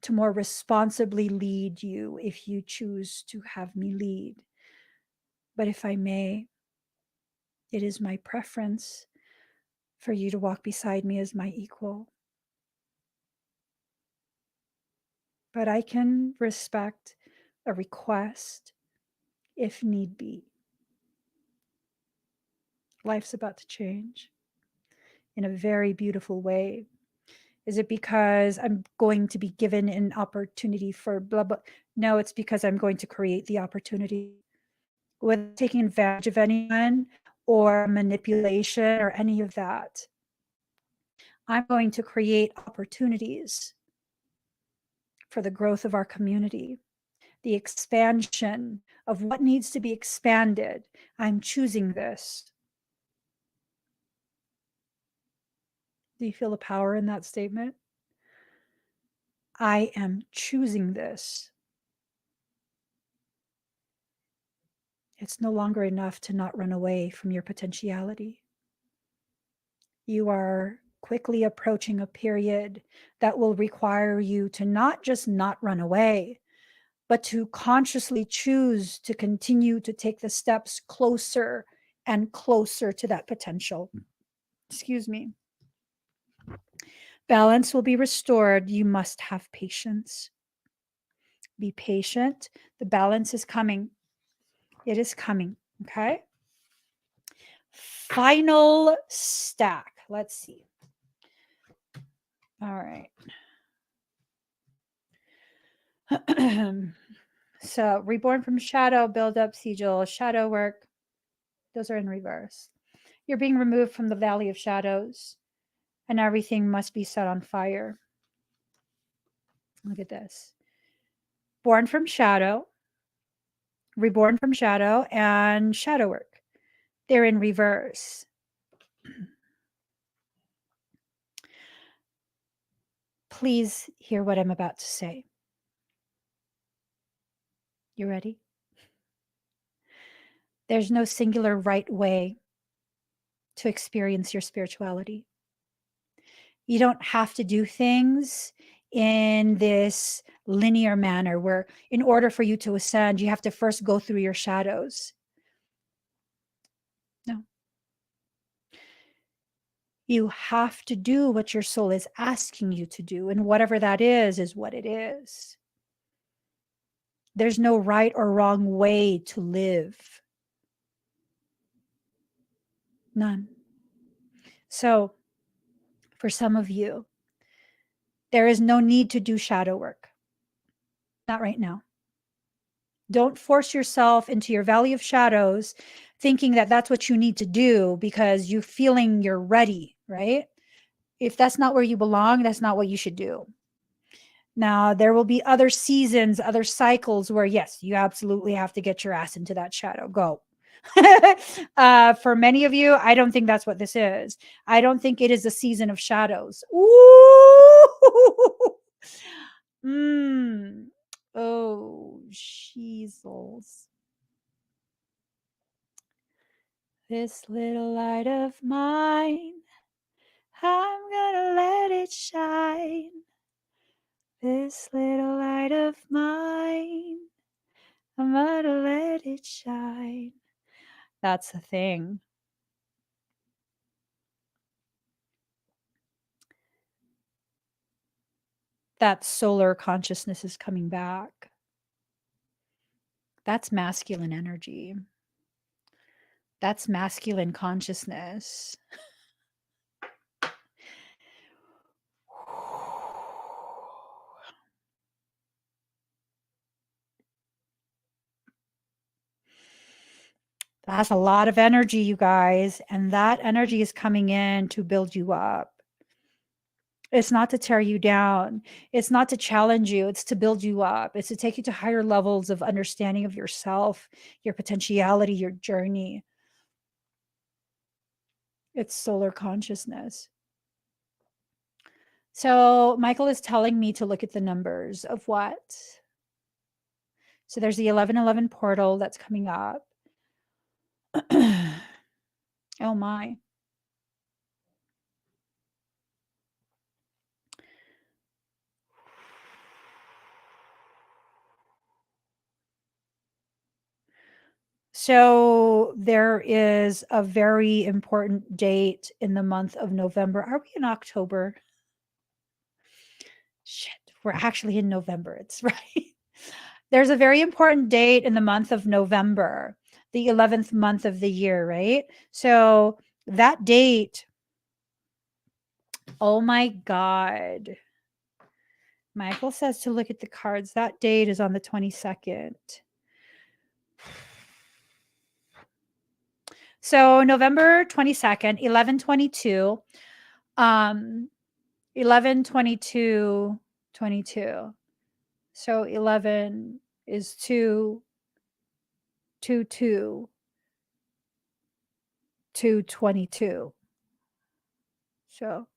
to more responsibly lead you if you choose to have me lead. But if I may, it is my preference for you to walk beside me as my equal. But I can respect a request if need be. Life's about to change in a very beautiful way. Is it because I'm going to be given an opportunity for blah, blah? No, it's because I'm going to create the opportunity without taking advantage of anyone or manipulation or any of that. I'm going to create opportunities for the growth of our community, the expansion of what needs to be expanded. I'm choosing this. Do you feel the power in that statement? I am choosing this. It's no longer enough to not run away from your potentiality. You are quickly approaching a period that will require you to not just not run away, but to consciously choose to continue to take the steps closer and closer to that potential. Excuse me. Balance will be restored. You must have patience. Be patient. The balance is coming. It is coming. Okay. Final stack. Let's see. All right. So, reborn from shadow, build up, sigil, shadow work. Those are in reverse. You're being removed from the valley of shadows, and everything must be set on fire. Look at this. Born from shadow, reborn from shadow, and shadow work. They're in reverse. Please hear what I'm about to say. You ready? There's no singular right way to experience your spirituality. You don't have to do things in this linear manner where in order for you to ascend, you have to first go through your shadows. No. You have to do what your soul is asking you to do. And whatever that is what it is. There's no right or wrong way to live. None. So, for some of you, there is no need to do shadow work. Not right now. Don't force yourself into your valley of shadows thinking that that's what you need to do because you're feeling you're ready, right? If that's not where you belong, that's not what you should do. Now, there will be other seasons, other cycles where, yes, you absolutely have to get your ass into that shadow. Go. For many of you, I don't think that's what this is. I don't think it is a season of shadows. Ooh. Oh, sheezels. This little light of mine, I'm gonna let it shine. This little light of mine, I'm gonna let it shine. That's the thing. That solar consciousness is coming back. That's masculine energy. That's masculine consciousness. That's a lot of energy, you guys. And that energy is coming in to build you up. It's not to tear you down. It's not to challenge you. It's to build you up. It's to take you to higher levels of understanding of yourself, your potentiality, your journey. It's solar consciousness. So Michael is telling me to look at the numbers of what? So there's the 1111 portal that's coming up. Oh my. So there is a very important date in the month of November. Are we in October? Shit, we're actually in November. It's right. There's a very important date in the month of November, the 11th month of the year, right? So that date, oh my God. Michael says to look at the cards. That date is on the 22nd. So November 22nd, 11/22, 11/22, 22. So 11 is 2, 2, 2, 2, 22. So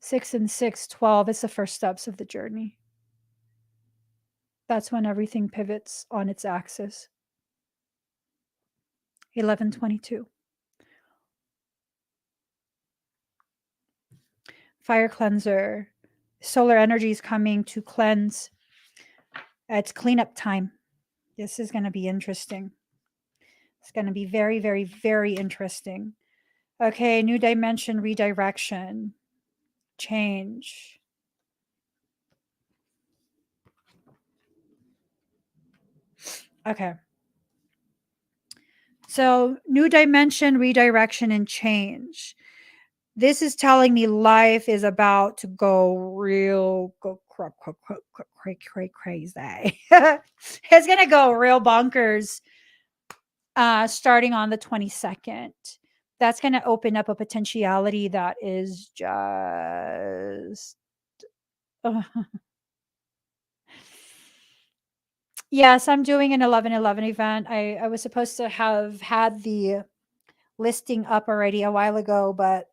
6 and 6, 12. It's the first steps of the journey. That's when everything pivots on its axis. 11/22. Fire cleanser. Solar energy is coming to cleanse. It's cleanup time. This is going to be interesting. It's going to be very, very, very interesting. Okay, new dimension, redirection, change. Okay. So, new dimension, redirection, and change. This is telling me life is about to go crazy. It's going to go real bonkers starting on the 22nd. That's going to open up a potentiality that is just. Yes, I'm doing an 11/11 event. I was supposed to have had the listing up already a while ago, but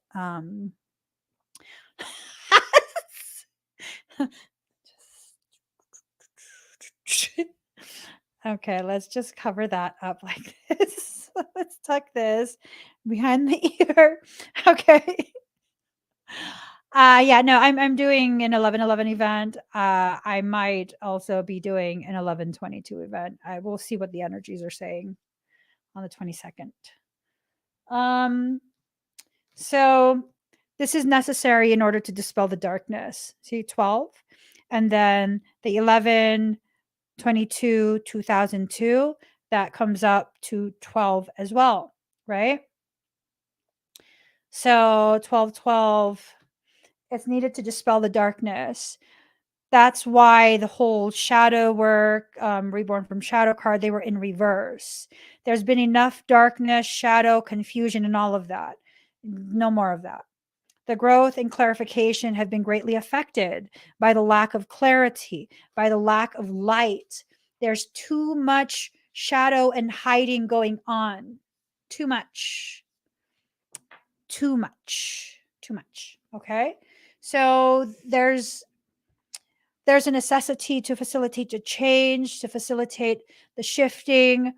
okay, let's just cover that up like this. Let's tuck this behind the ear. Okay. Yeah, no, I'm doing an 11/11 event. I might also be doing an 11/22 event. I will see what the energies are saying on the 22nd. So this is necessary in order to dispel the darkness. See 12, and then the 11/22, 2002, that comes up to 12 as well, right? So 12/12, it's needed to dispel the darkness. That's why the whole shadow work, reborn from shadow card, they were in reverse. There's been enough darkness, shadow, confusion, and all of that. No more of that. The growth and clarification have been greatly affected by the lack of clarity, by the lack of light. There's too much shadow and hiding going on. Too much. Too much. Too much. Okay. So there's a necessity to facilitate the change, to facilitate the shifting,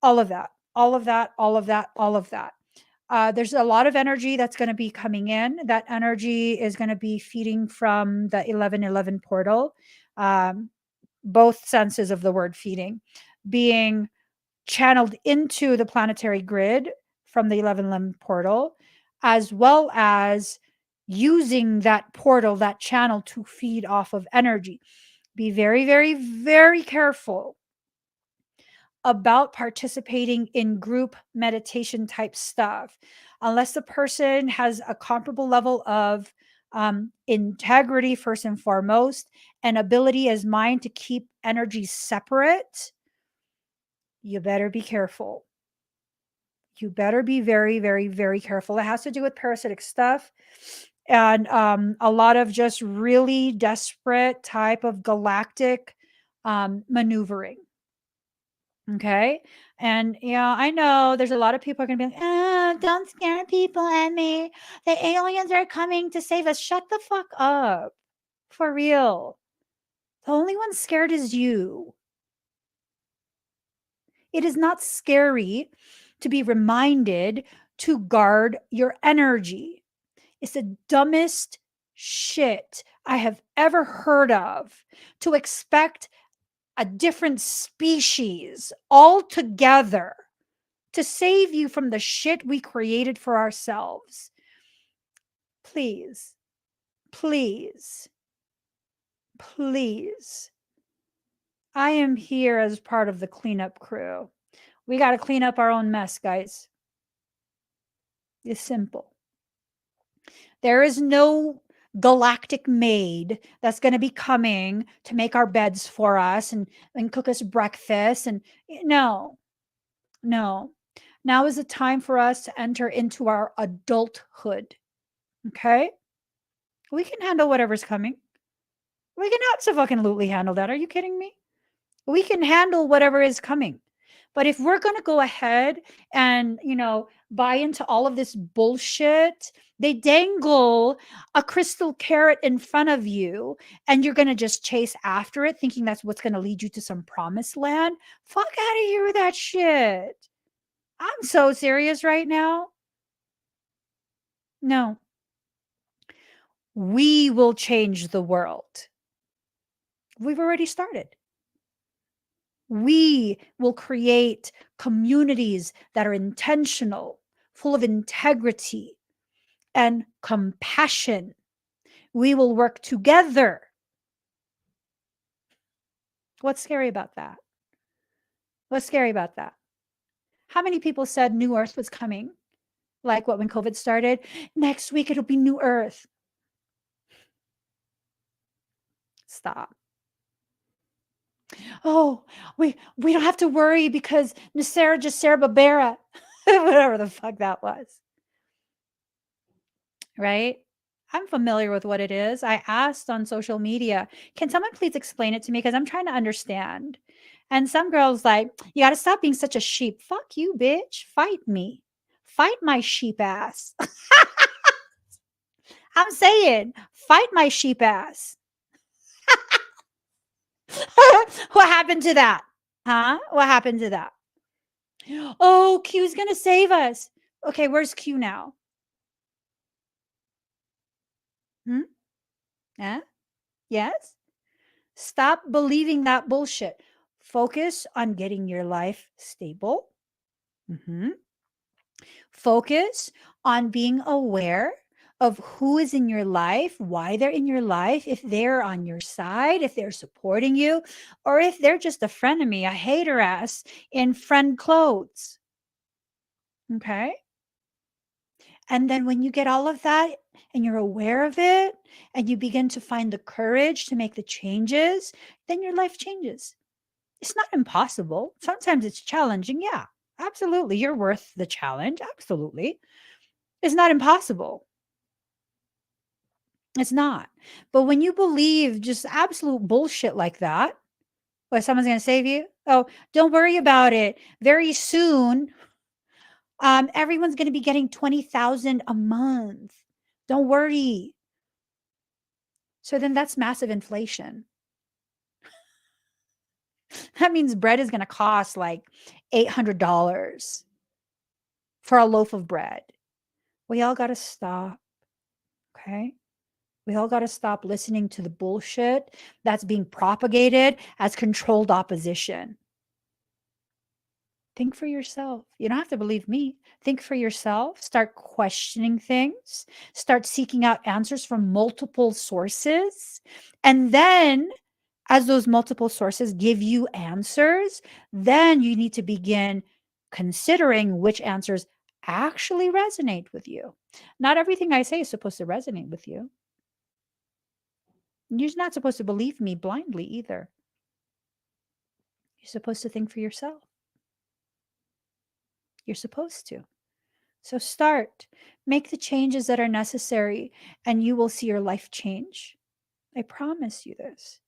all of that, all of that, all of that, all of that. There's a lot of energy that's going to be coming in. That energy is going to be feeding from the 11/11 portal. Both senses of the word feeding, being channeled into the planetary grid from the 11/11 portal, as well as using that portal, that channel, to feed off of energy. Be very, very, very careful about participating in group meditation type stuff unless the person has a comparable level of integrity, first and foremost, and ability as mine to keep energy separate. You better be careful. You better be very, very, very careful. It has to do with parasitic stuff and a lot of just really desperate type of galactic maneuvering. Okay. And yeah, I know there's a lot of people are going to be like, oh, don't scare people at me. The aliens are coming to save us. Shut the fuck up. For real. The only one scared is you. It is not scary to be reminded to guard your energy. It's the dumbest shit I have ever heard of to expect a different species altogether to save you from the shit we created for ourselves. Please, please, please. I am here as part of the cleanup crew. We got to clean up our own mess, guys. It's simple. There is no galactic maid that's going to be coming to make our beds for us and cook us breakfast. And no. Now is the time for us to enter into our adulthood. Okay? We can handle whatever's coming. We can absolutely handle that. Are you kidding me? We can handle whatever is coming. But if we're going to go ahead and, buy into all of this bullshit, they dangle a crystal carrot in front of you and you're going to just chase after it thinking that's what's going to lead you to some promised land. Fuck out of here with that shit. I'm so serious right now. No. We will change the world. We've already started. We will create communities that are intentional, full of integrity and compassion. We will work together. What's scary about that? What's scary about that? How many people said New Earth was coming? Like when COVID started? Next week, it'll be New Earth. Stop. Oh, we don't have to worry because Nasera Jasera Babera, whatever the fuck that was. Right? I'm familiar with what it is. I asked on social media, can someone please explain it to me? Because I'm trying to understand. And some girls like, you got to stop being such a sheep. Fuck you, bitch. Fight me. Fight my sheep ass. I'm saying, fight my sheep ass. What happened to that? Huh? What happened to that? Oh, Q's going to save us. Okay, where's Q now? Eh? Yes? Stop believing that bullshit. Focus on getting your life stable. Focus on being aware of who is in your life, why they're in your life, if they're on your side, if they're supporting you, or if they're just a frenemy, a hater ass in friend clothes. Okay? And then when you get all of that and you're aware of it and you begin to find the courage to make the changes, then your life changes. It's not impossible. Sometimes it's challenging. Yeah, absolutely. You're worth the challenge. Absolutely. It's not impossible. It's not. But when you believe just absolute bullshit like that, what, someone's going to save you? Oh, don't worry about it. Very soon, everyone's going to be getting 20,000 a month. Don't worry. So then that's massive inflation. That means bread is going to cost like $800 for a loaf of bread. We all got to stop. Okay? We all got to stop listening to the bullshit that's being propagated as controlled opposition. Think for yourself. You don't have to believe me. Think for yourself. Start questioning things. Start seeking out answers from multiple sources. And then As those multiple sources give you answers, then you need to begin considering which answers actually resonate with you. Not everything I say is supposed to resonate with you. You're not supposed to believe me blindly either. You're supposed to think for yourself. You're supposed to. So start, make the changes that are necessary, and you will see your life change. I promise you this.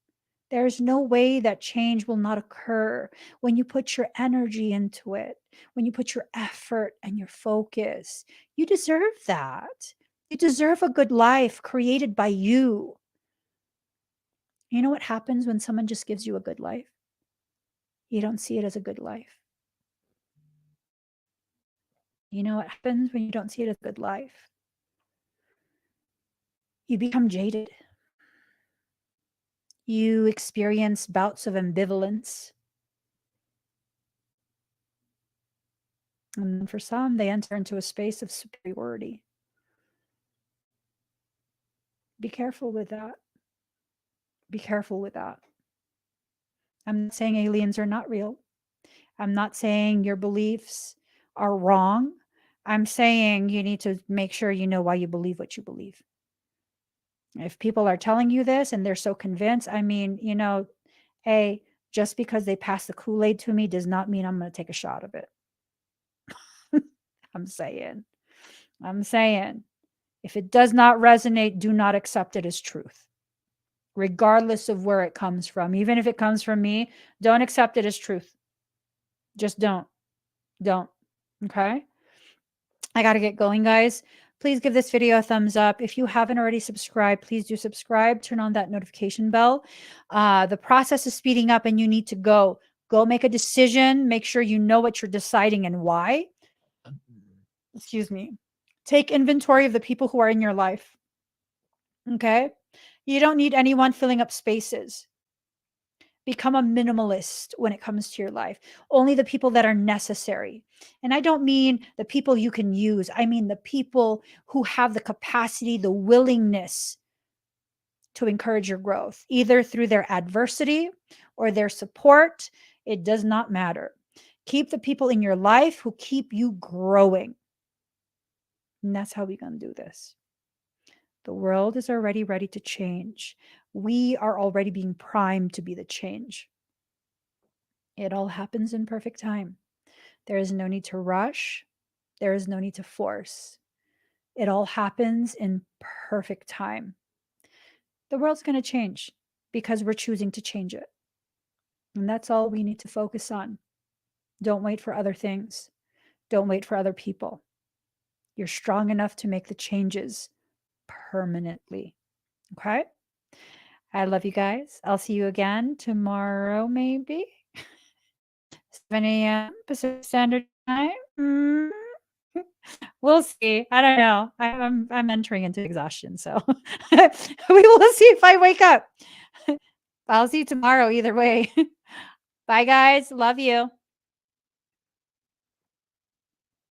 There's no way that change will not occur when you put your energy into it, when you put your effort and your focus. You deserve that. You deserve a good life created by you. You know what happens when someone just gives you a good life? You don't see it as a good life. You know what happens when you don't see it as a good life? You become jaded. You experience bouts of ambivalence. And for some, they enter into a space of superiority. Be careful with that. Be careful with that. I'm not saying aliens are not real. I'm not saying your beliefs are wrong. I'm saying you need to make sure you know why you believe what you believe. If people are telling you this and they're so convinced, I mean, just because they pass the Kool-Aid to me does not mean I'm going to take a shot of it. I'm saying, if it does not resonate, do not accept it as truth, regardless of where it comes from. Even if it comes from me, don't accept it as truth. Just don't. Okay? I got to get going, guys. Please give this video a thumbs up. If you haven't already subscribed, please do subscribe. Turn on that notification bell. The process is speeding up and you need to go make a decision. Make sure you know what you're deciding and why. Excuse me. Take inventory of the people who are in your life. Okay? You don't need anyone filling up spaces. Become a minimalist when it comes to your life. Only the people that are necessary. And I don't mean the people you can use. I mean the people who have the capacity, the willingness to encourage your growth, either through their adversity or their support. It does not matter. Keep the people in your life who keep you growing. And that's how we're going to do this. The world is already ready to change. We are already being primed to be the change. It all happens in perfect time. There is no need to rush. There is no need to force. It all happens in perfect time. The world's going to change because we're choosing to change it. And that's all we need to focus on. Don't wait for other things. Don't wait for other people. You're strong enough to make the changes permanently. Okay? I love you guys. I'll see you again tomorrow, maybe. 7 a.m. Pacific Standard Time. We'll see. I don't know. I'm entering into exhaustion, so we will see if I wake up. I'll see you tomorrow either way. Bye, guys. Love you.